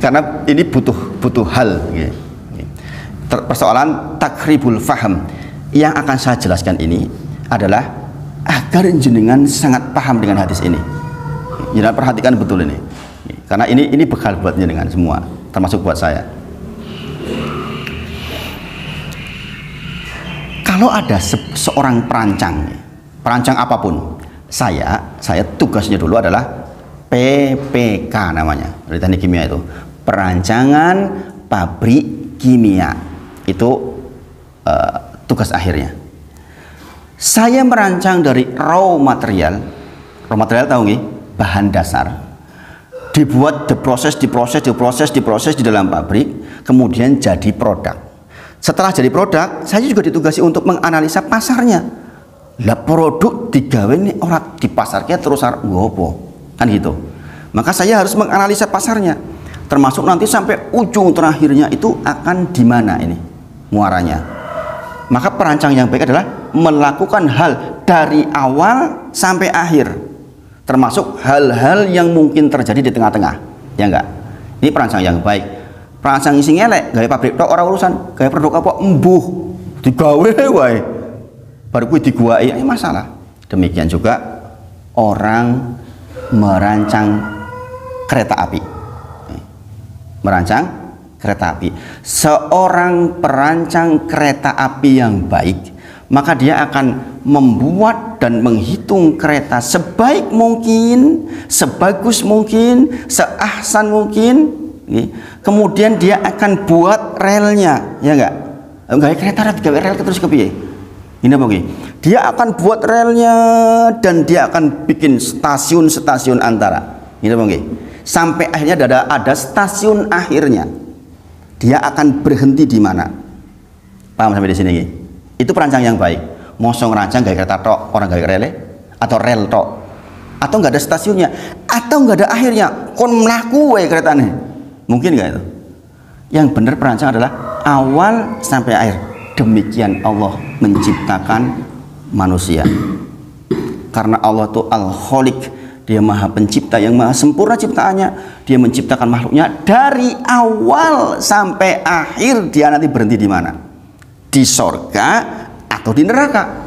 Karena ini butuh hal. Persoalan takribul faham yang akan saya jelaskan ini adalah agar jenengan sangat paham dengan hadis ini. Jenengan perhatikan betul ini. Karena ini bekal buat jenengan semua, termasuk buat saya. Kalau ada seorang perancang apapun, saya tugasnya dulu adalah PPK namanya, dari teknik kimia itu, perancangan pabrik kimia, itu tugas akhirnya. Saya merancang dari raw material tahu nggih, bahan dasar, dibuat diproses di dalam pabrik, kemudian jadi produk. Setelah jadi produk, saya juga ditugasi untuk menganalisa pasarnya. Lah produk digawe ini orang di pasarnya terus ngopo, kan gitu. Maka saya harus menganalisa pasarnya, termasuk nanti sampai ujung terakhirnya itu akan di mana ini muaranya. Maka perancang yang baik adalah melakukan hal dari awal sampai akhir, termasuk hal-hal yang mungkin terjadi di tengah-tengah, ya enggak? Ini perancang yang baik. Perancang isi ngelek, gawe pabrik tok ora urusan, gawe produk apa embuh, digawe wae. Baru kuwi diguai, masalah. Demikian juga orang merancang kereta api. Merancang kereta api. Seorang perancang kereta api yang baik, maka dia akan membuat dan menghitung kereta sebaik mungkin, sebagus mungkin, seahsan mungkin. Kemudian dia akan buat relnya, ya enggak kereta rel terus kepiye. Ini apa nggih? Dia akan buat relnya dan dia akan bikin stasiun-stasiun antara. Ini apa nggih? Sampai akhirnya ada stasiun akhirnya. Dia akan berhenti di mana? Paham sampai di sini nggih? Itu perancang yang baik. Mosong rancang gawe kereta tok, orang gawe rel atau rel tok. Atau enggak ada stasiunnya, atau enggak ada akhirnya, kon mlaku wae keretane. Mungkin nggak itu? Yang benar perancang adalah awal sampai akhir. Demikian Allah menciptakan manusia. Karena Allah itu Al-Khaliq, Dia Maha Pencipta yang maha sempurna ciptaannya. Dia menciptakan makhluknya dari awal sampai akhir. Dia nanti berhenti di mana? Di sorga atau di neraka.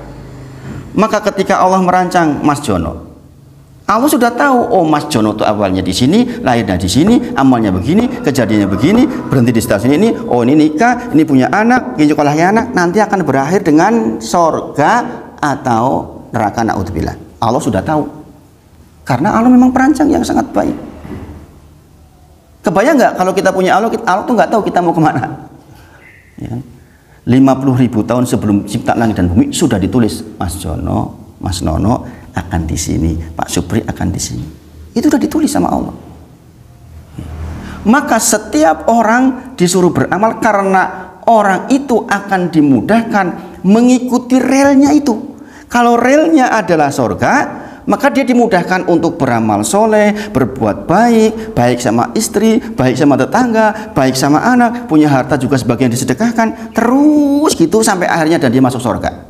Maka ketika Allah merancang Mas Jono, Allah sudah tahu, oh Mas Jono itu awalnya di sini, lahirnya di sini, amalnya begini, kejadiannya begini, berhenti di stasiun ini, oh ini nikah, ini punya anak, ini sekolahnya anak, nanti akan berakhir dengan sorga atau neraka, naudzubillah. Allah sudah tahu, karena Allah memang perancang yang sangat baik. Kebayang nggak kalau kita punya Allah tuh nggak tahu kita mau kemana. Ya. 50.000 tahun sebelum cipta langit dan bumi sudah ditulis, Mas Jono, Mas Nono akan di sini, Pak Supri akan di sini. Itu sudah ditulis sama Allah. Maka setiap orang disuruh beramal karena orang itu akan dimudahkan mengikuti relnya itu. Kalau relnya adalah surga, maka dia dimudahkan untuk beramal soleh, berbuat baik, baik sama istri, baik sama tetangga, baik sama anak, punya harta juga sebagian disedekahkan, terus gitu sampai akhirnya dan dia masuk surga.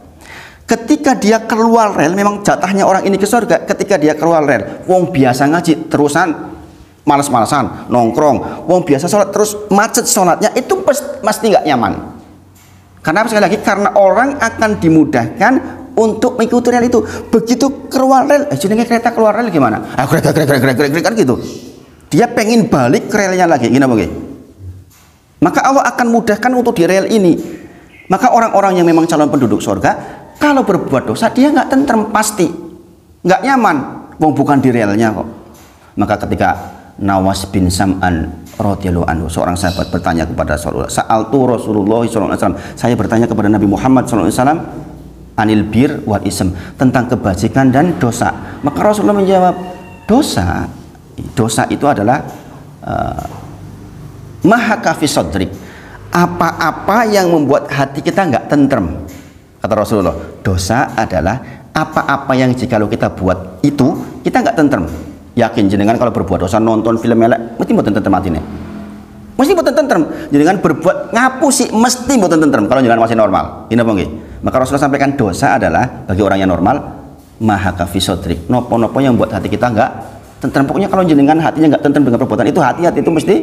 Ketika dia keluar rel, memang jatahnya orang ini ke surga. Ketika dia keluar rel, wong biasa ngaji terusan malas-malasan nongkrong, wong biasa sholat terus macet sholatnya, itu pasti nggak nyaman. Karena sekali lagi, karena orang akan dimudahkan untuk mengikuti rel itu. Begitu keluar rel, jenenge kereta keluar rel gimana? Kereta kan gitu. Dia pengen balik ke relnya lagi, gini apa? Maka Allah akan mudahkan untuk di rel ini. Maka orang-orang yang memang calon penduduk surga, kalau berbuat dosa dia nggak tentrem, pasti nggak nyaman, wong bukan di relnya kok. Maka ketika Nawas bin Sam'an radhiyallahu anhu, seorang sahabat bertanya kepada Rasulullah, sa'altu Rasulullah sallallahu alaihi wasallam, saya bertanya kepada Nabi Muhammad sallallahu alaihi wasallam, anil bir wal ism, tentang kebajikan dan dosa. Maka Rasulullah menjawab, dosa itu adalah mahaka fi sadrik, apa-apa yang membuat hati kita nggak tentrem. Kata Rasulullah, dosa adalah apa-apa yang jikalau kita buat itu kita nggak tentrem. Yakin jenengan kalau berbuat dosa, nonton film elek mesti mboten tentrem atine, mesti mboten tentrem. Jenengan berbuat ngapusi mesti mboten tentrem kalau jenengan masih normal. Ini apa nggih? Maka Rasulullah sampaikan dosa adalah bagi orang yang normal mahaka fi sadrik, nopo-nopo yang buat hati kita nggak tentrem. Pokoknya kalau jenengan hatinya nggak tentrem dengan perbuatan itu, hati-hati itu mesti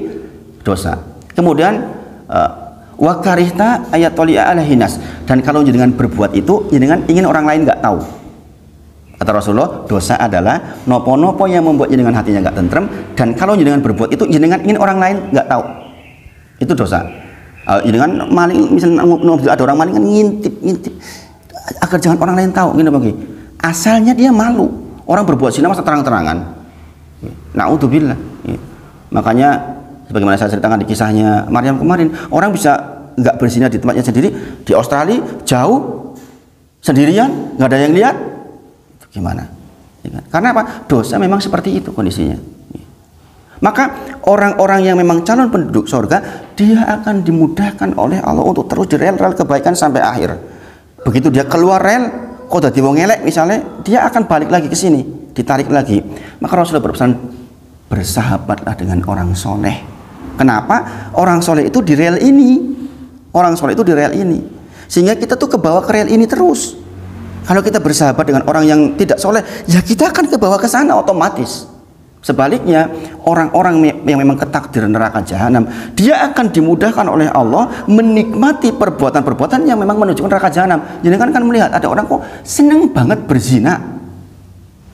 dosa. Kemudian wa karihta ayat tolia ala hinas, dan kalau jenengan berbuat itu jenengan ingin orang lain nggak tahu. Kata Rasulullah, dosa adalah nopo-nopo yang membuat jenengan hatinya nggak tentrem, dan kalau jenengan berbuat itu jenengan ingin orang lain nggak tahu, itu dosa. Jenengan maling, misalnya ada orang maling kan ngintip agar jangan orang lain tahu, gini bagi. Asalnya dia malu, orang berbuat zina masa terang-terangan. Naudzubillah. Makanya sebagaimana saya ceritakan di kisahnya Maryam kemarin, orang bisa nggak berzina di tempatnya sendiri di Australia, jauh sendirian, nggak ada yang lihat. Gimana? Karena apa? Dosa memang seperti itu kondisinya. Maka orang-orang yang memang calon penduduk surga, dia akan dimudahkan oleh Allah untuk terus di rel-rel kebaikan sampai akhir. Begitu dia keluar rel, kok udah wong elek misalnya, dia akan balik lagi ke sini, ditarik lagi. Maka Rasulullah berpesan, bersahabatlah dengan orang soleh. Kenapa? Orang soleh itu di rel ini, orang soleh itu di rel ini, sehingga kita tuh kebawa ke rel ini terus. Kalau kita bersahabat dengan orang yang tidak soleh, ya kita akan kebawa ke sana otomatis. Sebaliknya, orang-orang yang memang ketakdiran neraka jahanam, dia akan dimudahkan oleh Allah menikmati perbuatan-perbuatan yang memang menuju neraka jahanam. Jadi kan melihat ada orang kok seneng banget berzina.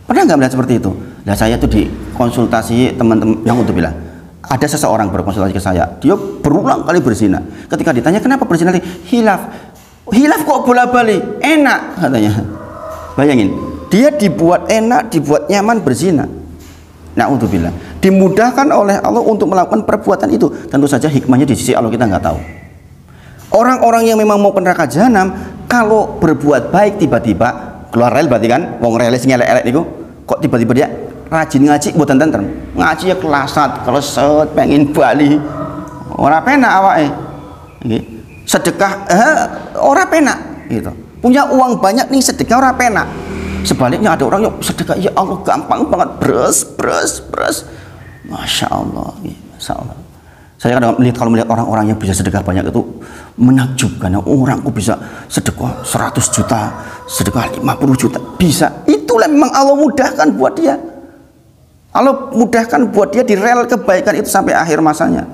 Pernah nggak melihat seperti itu? Nah, saya tuh dikonsultasi teman-teman yang untuk bilang, ada seseorang berkonsultasi ke saya, dia berulang kali berzina. Ketika ditanya kenapa berzina, hilaf kok bola-balik, enak katanya. Bayangin, dia dibuat enak, dibuat nyaman berzina. Na'udzubillah, dimudahkan oleh Allah untuk melakukan perbuatan itu. Tentu saja hikmahnya di sisi Allah kita nggak tahu. Orang-orang yang memang mau ke neraka jahanam, kalau berbuat baik tiba-tiba keluar rel, berarti kan wong rel sing elek-elek niku, kok tiba-tiba dia rajin ngaji mboten tentrem. Ngaji ya kelasat, kleset, pengen bali. Ora penak awake. Nggih. Sedekah ora penak gitu. Punya uang banyak nih sedekah ora penak. Sebaliknya ada orang yang sedekah, ya Allah gampang banget, bres. Masya Allah, Masya Allah. Saya kadang kalau melihat orang-orang yang bisa sedekah banyak itu menakjubkan. Orang kok bisa sedekah 100 juta, sedekah 50 juta, bisa. Itulah memang Allah mudahkan buat dia. Allah mudahkan buat dia di rel kebaikan itu sampai akhir masanya.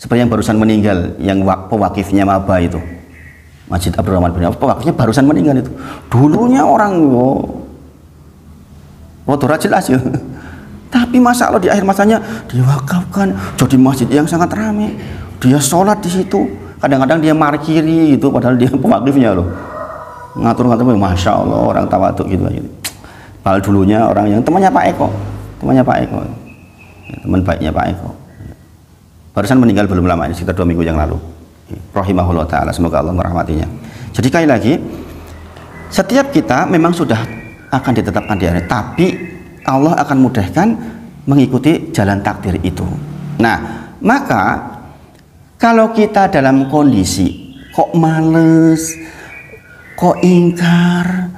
Seperti yang barusan meninggal, yang pewakifnya Maba itu, Masjid Abdurrahman bin Auf, pewakifnya barusan meninggal itu. Dulunya orang ora jelas ya. Tapi masa Allah di akhir masanya diwakafkan jadi masjid yang sangat ramai. Dia sholat di situ. Kadang-kadang dia markiri itu, padahal dia pewakifnya loh. Ngatur-ngatur, masya Allah, orang tawaduk gitu aja. Padahal dulunya orang yang temannya Pak Eko, teman baiknya Pak Eko. Barusan meninggal belum lama ini, sekitar 2 minggu yang lalu. Rahimahullah ta'ala, semoga Allah merahmatinya. Jadi sekali lagi, setiap kita memang sudah akan ditetapkan di akhir, tapi Allah akan mudahkan mengikuti jalan takdir itu. Nah, maka kalau kita dalam kondisi kok males, kok ingkar,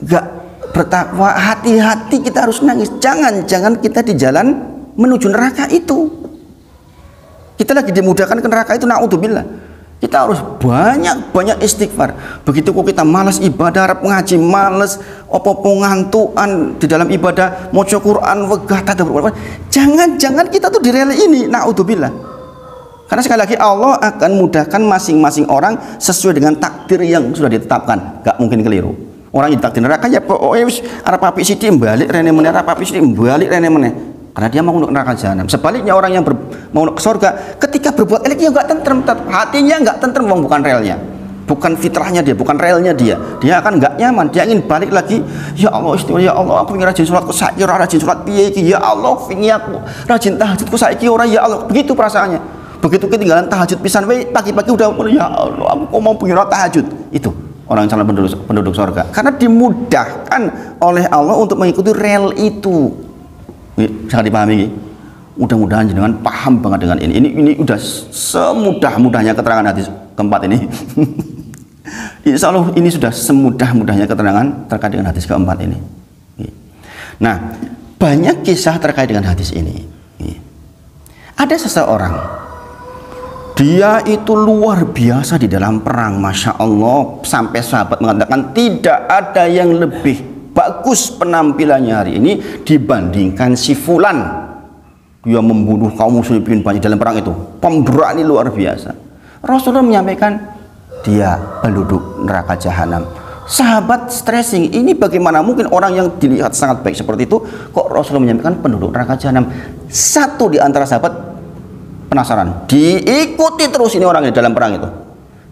gak bertakwa, hati-hati, kita harus nangis. Jangan kita di jalan menuju neraka itu. Kita lagi dimudahkan ke neraka itu, na'udzubillah. Kita harus banyak istighfar. Begitu kok kita malas ibadah, harap ngaji, malas opo-opo ngantuan di dalam ibadah, maca Quran, wegah tadabbur. Jangan kita tuh di rel ini, na'udzubillah. Karena sekali lagi Allah akan mudahkan masing-masing orang sesuai dengan takdir yang sudah ditetapkan. Gak mungkin keliru. Orang yang takdir neraka ya pokoknya wis arep apik sithik balik rene meneh, arep apik sithik balik rene meneh. Karena dia mau untuk neraka jahanam. Sebaliknya orang yang mau ke surga, ketika berbuat elek dia nggak tentrem, hatinya nggak tentrem, bukan relnya, bukan fitrahnya dia, bukan relnya dia akan nggak nyaman, dia ingin balik lagi. Ya Allah istighfar, ya Allah aku ingin rajin sholat, kok saiki ora rajin sholat piye iki, ya Allah ingin aku rajin tahajud, kok saiki ora, ya Allah. Begitu perasaannya. Begitu ketinggalan tahajud pisan wae, pagi-pagi udah ya Allah aku kok mau pengen tahajud. Itu orang calon penduduk surga? Karena dimudahkan oleh Allah untuk mengikuti rel itu. Sangat dipahami. Mudah-mudahan jenengan paham banget dengan ini. Ini udah semudah-mudahnya keterangan hadis keempat ini. Insya Allah ini sudah semudah-mudahnya keterangan terkait dengan hadis keempat ini. Nah, banyak kisah terkait dengan hadis ini. Ada seseorang, dia itu luar biasa di dalam perang, Masya Allah, sampai sahabat mengatakan tidak ada yang lebih bagus penampilannya hari ini dibandingkan si Fulan. Dia membunuh kaum muslimin banyak dalam perang itu, pemberani luar biasa. Rasulullah menyampaikan dia penduduk neraka jahanam. Sahabat stressing, ini bagaimana mungkin orang yang dilihat sangat baik seperti itu kok Rasulullah menyampaikan penduduk neraka jahanam. Satu di antara sahabat penasaran, diikuti terus ini orang di dalam perang itu,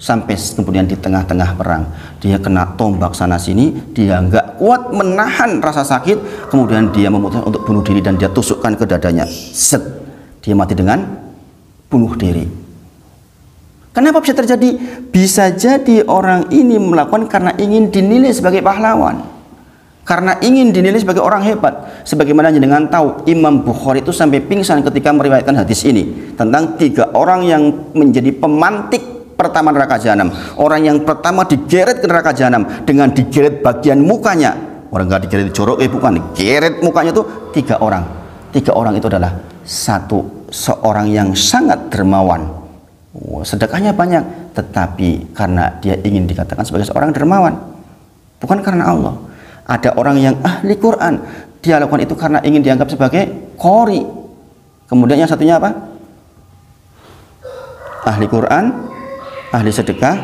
sampai kemudian di tengah-tengah perang dia kena tombak sana sini, dia nggak kuat menahan rasa sakit, kemudian dia memutuskan untuk bunuh diri dan dia tusukkan ke dadanya, set, dia mati dengan bunuh diri. Kenapa bisa terjadi? Bisa jadi orang ini melakukan karena ingin dinilai sebagai pahlawan, karena ingin dinilai sebagai orang hebat. Sebagaimana jenengan tahu, Imam Bukhari itu sampai pingsan ketika meriwayatkan hadis ini tentang 3 orang yang menjadi pemantik pertama neraka jahanam. Orang yang pertama digeret ke neraka jahanam dengan digeret bagian mukanya. Orang nggak digeret jorok, bukan, digeret mukanya itu 3 orang. 3 orang itu adalah seorang yang sangat dermawan. Sedekahnya banyak, tetapi karena dia ingin dikatakan sebagai seorang dermawan, bukan karena Allah. Ada orang yang ahli Quran, dia lakukan itu karena ingin dianggap sebagai qori. Kemudian yang satunya apa? Ahli Quran, ahli sedekah,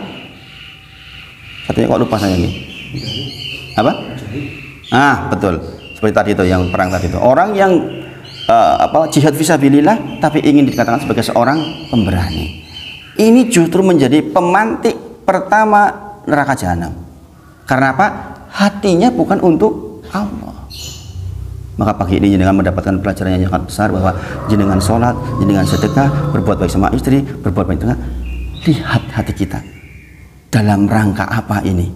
satunya kok lupa saya ini. Apa? Betul, seperti tadi itu yang perang tadi itu. Orang yang jihad fisabilillah tapi ingin dikatakan sebagai seorang pemberani. Ini justru menjadi pemantik pertama neraka jahanam. Karena apa? Hatinya bukan untuk Allah. Maka pagi ini jenengan mendapatkan pelajaran yang sangat besar bahwa jenengan sholat, jenengan sedekah, berbuat baik sama istri, berbuat baik dengan, lihat hati kita dalam rangka apa ini,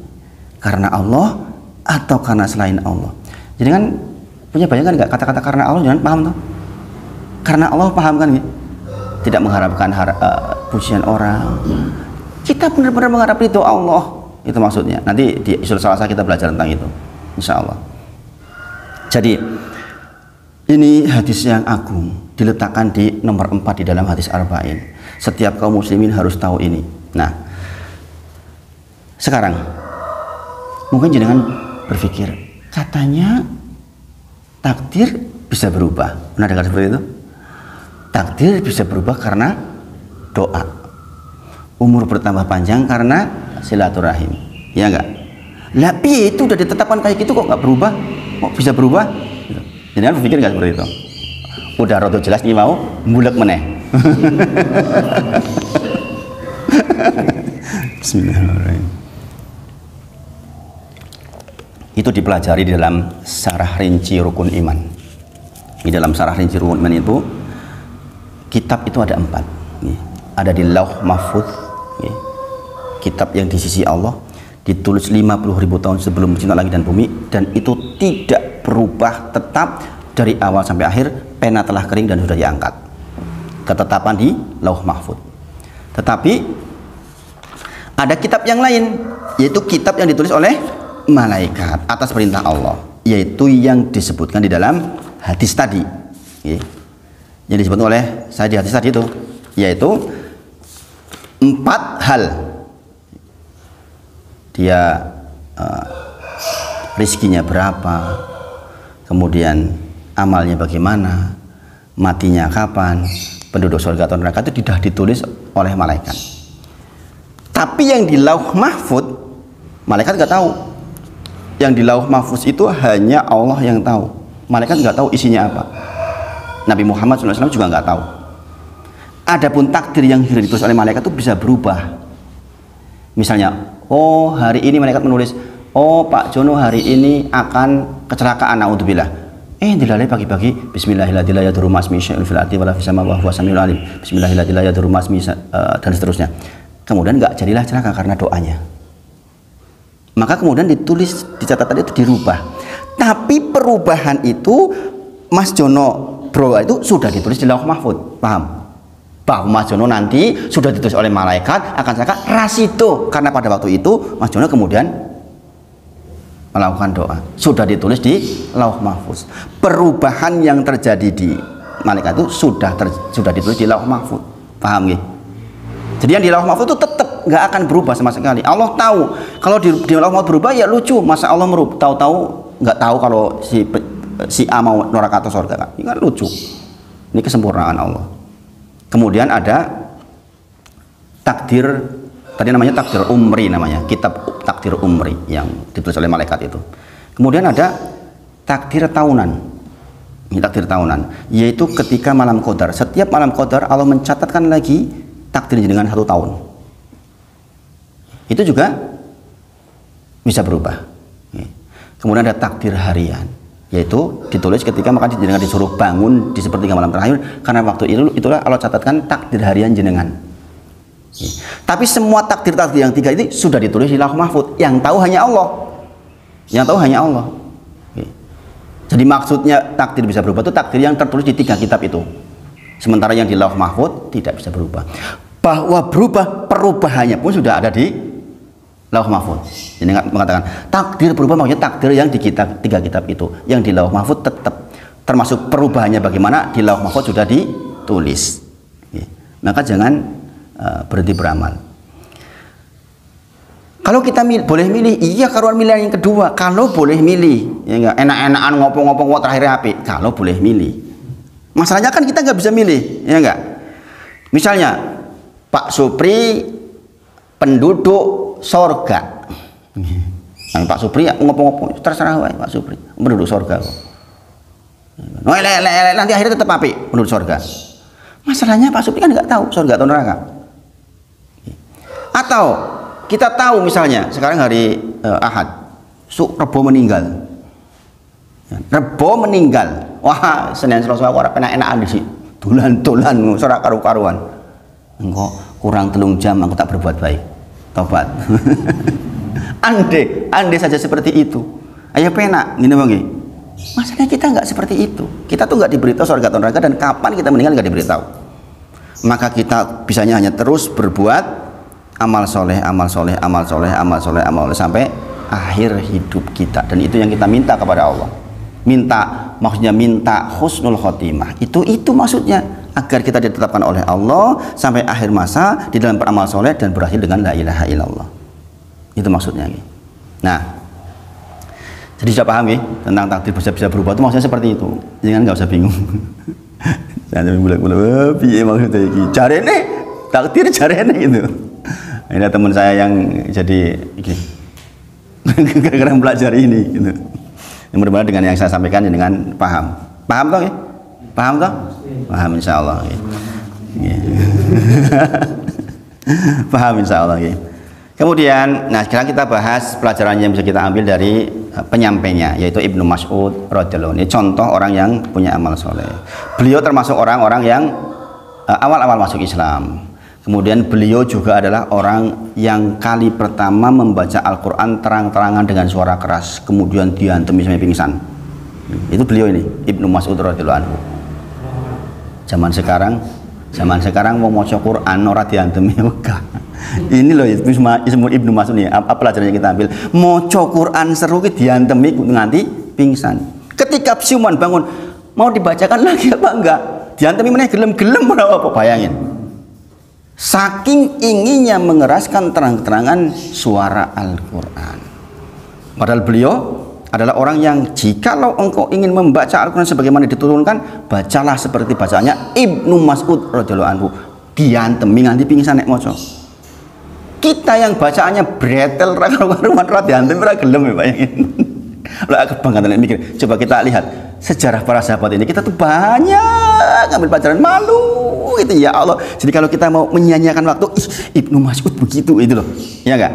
karena Allah atau karena selain Allah. Jenengan punya bayangan nggak kata-kata karena Allah? Jangan paham tuh. Karena Allah paham kan? Tidak mengharapkan pujian orang. Kita benar-benar mengharap itu Allah. Itu maksudnya. Nanti di episode Selasa kita belajar tentang itu, insya Allah. Jadi ini hadis yang agung, diletakkan di nomor 4 di dalam hadis Arba'in. Setiap kaum muslimin harus tahu ini. Nah, sekarang mungkin jenengan berpikir, katanya takdir bisa berubah. Pernah dengar seperti itu? Takdir bisa berubah karena doa. Umur bertambah panjang karena silaturahim. Ya enggak? Lah itu udah ditetapkan kayak gitu kok nggak berubah? Kok bisa berubah? Jadi kan berpikir nggak seperti itu? Udah rodo jelas nih mau mulek meneh. Bismillahirrahmanirrahim. Itu dipelajari di dalam Syarah Rinci Rukun Iman. Di dalam Syarah Rinci Rukun Iman itu kitab itu ada 4. Ada di Lauh Mahfuz, kitab yang di sisi Allah, ditulis 50.000 tahun sebelum menciptakan langit dan bumi, dan itu tidak berubah, tetap dari awal sampai akhir. Pena telah kering dan sudah diangkat, ketetapan di Lauh Mahfuz. Tetapi ada kitab yang lain, yaitu kitab yang ditulis oleh malaikat atas perintah Allah, yaitu yang disebutkan di dalam hadis tadi, yang disebut oleh saya di hadis tadi itu, yaitu 4 hal. Dia rizkinya berapa, kemudian amalnya bagaimana, matinya kapan, penduduk surga atau neraka, itu sudah ditulis oleh malaikat. Tapi yang di Lauh Mahfuz malaikat nggak tahu. Yang di Lauh Mahfuz itu hanya Allah yang tahu. Malaikat nggak tahu isinya apa. Nabi Muhammad SAW juga nggak tahu. Adapun takdir yang ditulis oleh malaikat itu bisa berubah. Misalnya, oh hari ini malaikat menulis, oh Pak Jono hari ini akan kecelakaan, naudzubillah. Dilalai pagi-pagi, Bismillahirrahmanirrahim, dan seterusnya. Kemudian nggak jadilah celaka karena doanya. Maka kemudian ditulis di catatan itu dirubah. Tapi perubahan itu Mas Jono Bro itu sudah ditulis di Lauh Mahfud, paham? Bahwa Mas Jono nanti sudah ditulis oleh malaikat akan sangat rasido, karena pada waktu itu Mas Jono kemudian melakukan doa, sudah ditulis di Lauh Mahfud. Perubahan yang terjadi di malaikat itu sudah ditulis di Lauh Mahfud, paham nggih? Jadi yang di Lauh Mahfud itu tetap nggak akan berubah sama sekali. Allah tahu kalau di Lauh Mahfud berubah, ya lucu, masa Allah tahu-tahu nggak tahu kalau si A mau neraka atau surga, kan? Ini kan lucu. Ini kesempurnaan Allah. Kemudian ada takdir, tadi namanya takdir umri, namanya kitab takdir umri yang ditulis oleh malaikat itu. Kemudian ada takdir tahunan. Ini takdir tahunan, yaitu ketika malam qadar. Setiap malam qadar Allah mencatatkan lagi takdir dengan 1 tahun. Itu juga bisa berubah. Kemudian ada takdir harian, yaitu ditulis ketika maka jenengan disuruh bangun di sepertiga malam terakhir, karena waktu itulah Allah catatkan takdir harian jenengan. Tapi semua takdir-takdir yang 3 ini sudah ditulis di Lauh Mahfud, yang tahu hanya Allah. Yang tahu hanya Allah. Jadi maksudnya takdir bisa berubah itu takdir yang tertulis di 3 kitab itu. Sementara yang di Lauh Mahfud tidak bisa berubah. Bahwa berubah, perubahannya pun sudah ada di Lauh Mahfud. Jadi mengatakan takdir berubah, maksudnya takdir yang di kitab 3 kitab itu, yang di Lauh Mahfud tetap, termasuk perubahannya bagaimana di Lauh Mahfud sudah ditulis. Maka jangan berhenti beramal. Kalau kita boleh milih, iya karuan milih yang kedua. Kalau boleh milih, ya enggak enak-enakan ngopong-ngopong terakhir api. Kalau boleh milih, masalahnya kan kita nggak bisa milih, ya enggak. Misalnya Pak Supri penduduk sorga. Nah, Pak Supri ya ngopong-ngopong terserah wae Pak Supri penduduk sorga kok. Nanti akhirnya tetap api penduduk sorga. Masalahnya Pak Supri kan nggak tahu sorga atau neraka. Atau kita tahu misalnya sekarang hari Ahad, Rebo meninggal. Rebo meninggal. Wah, Senin Selasa ora enak-enakan di sini. Dolan-dolan ora karu-karuan. Engko kurang 3 jam aku tak berbuat baik. Tobat. andai saja seperti itu, ayo penak gini bang. Masalahnya kita nggak seperti itu. Kita tuh nggak diberitahu surga atau neraka, dan kapan kita meninggal nggak diberitahu. Maka kita bisanya hanya terus berbuat amal soleh, amal soleh, amal soleh, amal soleh, amal soleh sampai akhir hidup kita. Dan itu yang kita minta kepada Allah. Maksudnya minta husnul khotimah. Itu maksudnya, agar kita ditetapkan oleh Allah sampai akhir masa di dalam beramal soleh dan berakhir dengan la ilaha illallah. Itu maksudnya. Nah, jadi sudah paham ya tentang takdir bisa berubah itu maksudnya seperti itu. Jangan nggak usah bingung. Jangan bulat-bulat. Piye maksudnya iki? Jarene takdir jarene gitu. Ini teman saya yang jadi gara-gara belajar ini gitu. Mudah-mudahan dengan yang saya sampaikan dengan paham toh ya? Paham toh? Paham insya Allah ya. Paham insya Allah ya. Kemudian, nah sekarang kita bahas pelajaran yang bisa kita ambil dari penyampainya, yaitu Ibnu Mas'ud radhiyallahu anhu. Ini contoh orang yang punya amal soleh. Beliau termasuk orang-orang yang awal-awal masuk Islam. Kemudian beliau juga adalah orang yang kali pertama membaca Al-Quran terang-terangan dengan suara keras, kemudian diantem sampai pingsan. Itu beliau ini, Ibnu Mas'ud radhiyallahu anhu. Zaman sekarang mau maca Quran ora diantemi wegah. Ini loh ismu Ibnu Mas'ud nih, apa pelajaran yang kita ambil? Maca Quran seru ki diantemi nganti pingsan. Ketika siuman bangun, mau dibacakan lagi apa enggak? Diantemi meneh gelem-gelem ora apa, bayangin. Saking inginnya mengeraskan terang-terangan suara Al-Quran. Padahal beliau adalah orang yang jikalau engkau ingin membaca Al-Quran sebagaimana diturunkan, bacalah seperti bacaannya Ibnu Mas'ud radhiyallahu anhu. Diantemi nganti pingsan nek maca. Kita yang bacaannya bretel ra karuan ra diantemi ra gelem ya, bayangin. Lah kebanggaan mikir. Coba kita lihat sejarah para sahabat ini, kita tuh banyak ngambil pelajaran, malu itu ya Allah. Jadi kalau kita mau menyia-nyiakan waktu, Ibnu Mas'ud begitu itu loh, ya enggak?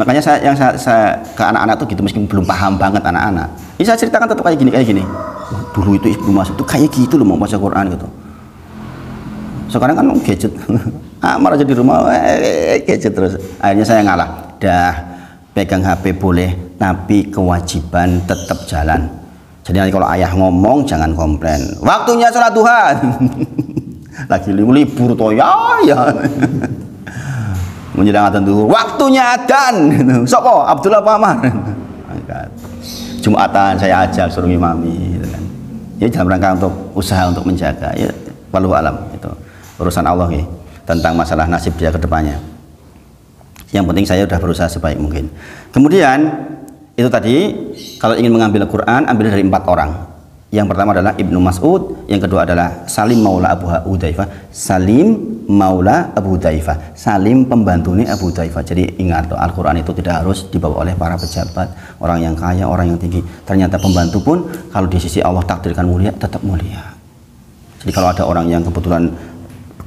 Makanya saya ke anak-anak tuh gitu, meskipun belum paham banget anak-anak, ini saya ceritakan tetap kayak gini. Dulu itu Ibnu Mas'ud tuh kayak gitu loh mau baca Quran gitu. Sekarang kan gadget, malah jadi rumah gadget terus. Akhirnya saya ngalah. Dah pegang HP boleh, tapi kewajiban tetap jalan. Jadi nanti kalau ayah ngomong jangan komplain. Waktunya sholat duha. Lagi libur toh ya. Menjelang adzan duhur, waktunya adzan. Sopo Abdullah Pamar. Jumatan saya ajak suruh imami gitu kan. Ya dalam rangka untuk usaha untuk menjaga. Ya wallahu alam itu urusan Allah ya, tentang masalah nasib dia ke depannya. Yang penting saya sudah berusaha sebaik mungkin. Kemudian itu tadi kalau ingin mengambil Quran ambil dari 4 orang. Yang pertama adalah Ibnu Mas'ud, yang kedua adalah Salim Maula Abu Hudzaifah. Salim Maula Abu Hudzaifah. Salim pembantunya Abu Hudzaifah. Jadi ingat, Al-Quran itu tidak harus dibawa oleh para pejabat, orang yang kaya, orang yang tinggi. Ternyata pembantu pun kalau di sisi Allah takdirkan mulia, tetap mulia. Jadi kalau ada orang yang kebetulan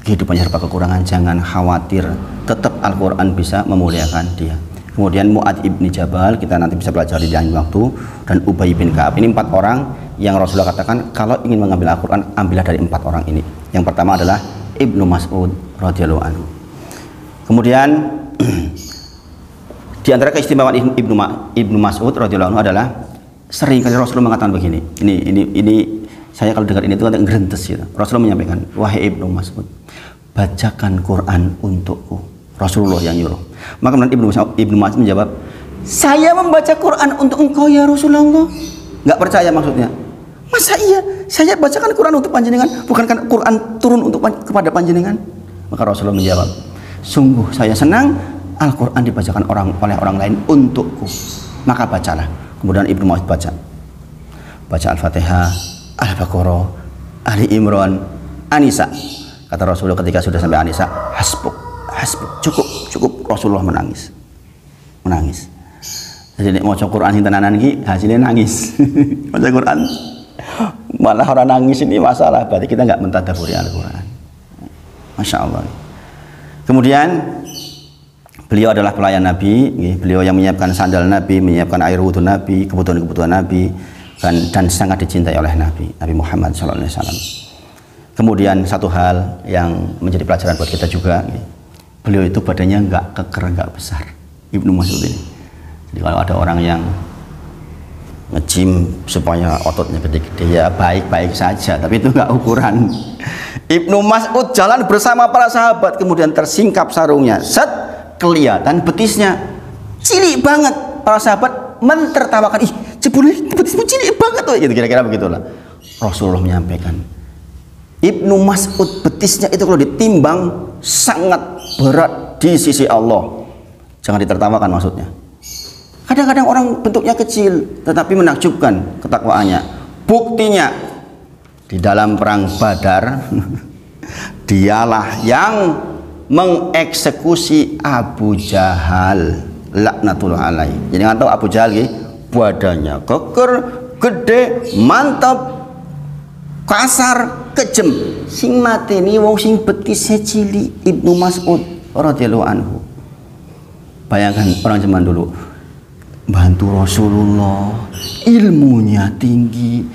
kehidupannya serba kekurangan, jangan khawatir, tetap Al-Quran bisa memuliakan dia. Kemudian Mu'adz ibni Jabal, kita nanti bisa pelajari di lain waktu, dan Ubay bin Ka'ab. Ini 4 orang yang Rasulullah katakan kalau ingin mengambil Al-Quran ambillah dari 4 orang ini. Yang pertama adalah Ibnu Mas'ud radhiyallahu anhu. Kemudian di antara keistimewaan Ibnu Mas'ud radhiyallahu anhu adalah sering kali Rasulullah mengatakan begini. Ini saya kalau dengar ini itu agak ngerentes gitu. Rasulullah menyampaikan, wahai Ibnu Mas'ud, bacakan Quran untukku. Rasulullah yang nyuruh. Maka Ibnu Mas'ud menjawab, saya membaca Quran untuk engkau ya Rasulullah. Nggak percaya maksudnya. Masa iya saya bacakan Quran untuk panjenengan, bukankah Quran turun untuk kepada panjenengan? Maka Rasulullah menjawab, sungguh saya senang Al-Quran dibacakan oleh orang lain untukku, maka bacalah. Kemudian Ibnu Mas'ud baca Al-Fatihah, Al-Baqarah, Ali Imran, An-Nisa. Kata Rasulullah ketika sudah sampai An-Nisa, hasbuk, cukup. Rasulullah menangis. Jadi mau Quran yang tenanan ini hasilnya nangis. Baca Quran malah orang nangis, ini masalah, berarti kita nggak mentadaburi Al-Quran. Masya Allah. Kemudian beliau adalah pelayan Nabi, beliau yang menyiapkan sandal Nabi, menyiapkan air wudhu Nabi, kebutuhan Nabi, dan sangat dicintai oleh Nabi Muhammad SAW. Kemudian satu hal yang menjadi pelajaran buat kita juga, beliau itu badannya nggak keker, nggak besar, Ibnu Mas'ud ini. Jadi kalau ada orang yang nge-gym supaya ototnya gede-gede, ya baik-baik saja, tapi itu nggak ukuran. Ibnu Mas'ud jalan bersama para sahabat, kemudian tersingkap sarungnya, set, kelihatan betisnya, cilik banget. Para sahabat mentertawakan, ih jebule betismu cilik banget tuh, gitu, kira-kira begitulah. Rasulullah menyampaikan, Ibnu Mas'ud betisnya itu kalau ditimbang sangat berat di sisi Allah. Jangan ditertawakan maksudnya. Kadang-kadang orang bentuknya kecil tetapi menakjubkan ketakwaannya. Buktinya di dalam perang Badar dialah yang mengeksekusi Abu Jahal laknatullah alaihi. Jadi nggak tahu Abu Jahal badannya keker, gede, mantap, kasar, kejem. Sing mateni wong sing betisnya cilik, Ibnu Mas'ud radhiyallahu anhu. Bayangkan orang zaman dulu bantu Rasulullah, ilmunya tinggi,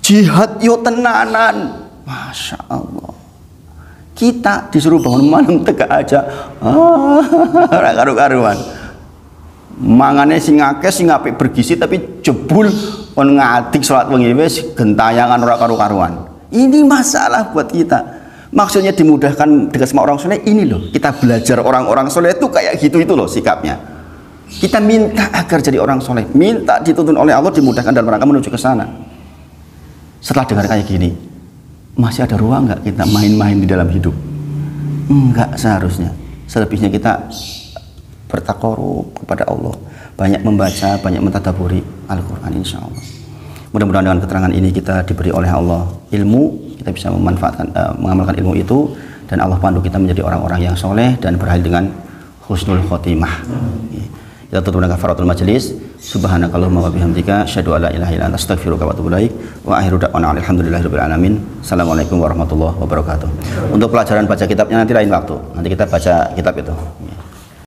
jihad yo tenanan, masya Allah. Kita disuruh bangun malam tegak aja, ora karu-karuan. Mangane sing akeh sing apik bergizi tapi jebul kon ngadik salat wengi wis gentayangan ora karu-karuan. Ini masalah buat kita. Maksudnya dimudahkan dekat sama orang soleh, ini loh kita belajar orang-orang soleh itu kayak gitu, itu loh sikapnya. Kita minta agar jadi orang soleh, minta dituntun oleh Allah, dimudahkan dalam rangka menuju ke sana. Setelah dengar kayak gini, masih ada ruang nggak kita main-main di dalam hidup? Enggak seharusnya. Selebihnya kita bertakarub kepada Allah, banyak membaca, banyak mentadaburi Al-Quran, insya Allah. Mudah-mudahan dengan keterangan ini kita diberi oleh Allah ilmu, kita bisa memanfaatkan, mengamalkan ilmu itu, dan Allah pandu kita menjadi orang-orang yang soleh dan berakhir dengan husnul khotimah. Kita tutup dengan kafaratul majelis. Subhanakallahumma wa bihamdika asyhadu an la ilaha illa anta astaghfiruka wa atubu ilaik. Wa akhiru da'wana alhamdulillahirabbil alamin. Assalamualaikum warahmatullahi wabarakatuh. Untuk pelajaran baca kitabnya nanti lain waktu. Nanti kita baca kitab itu.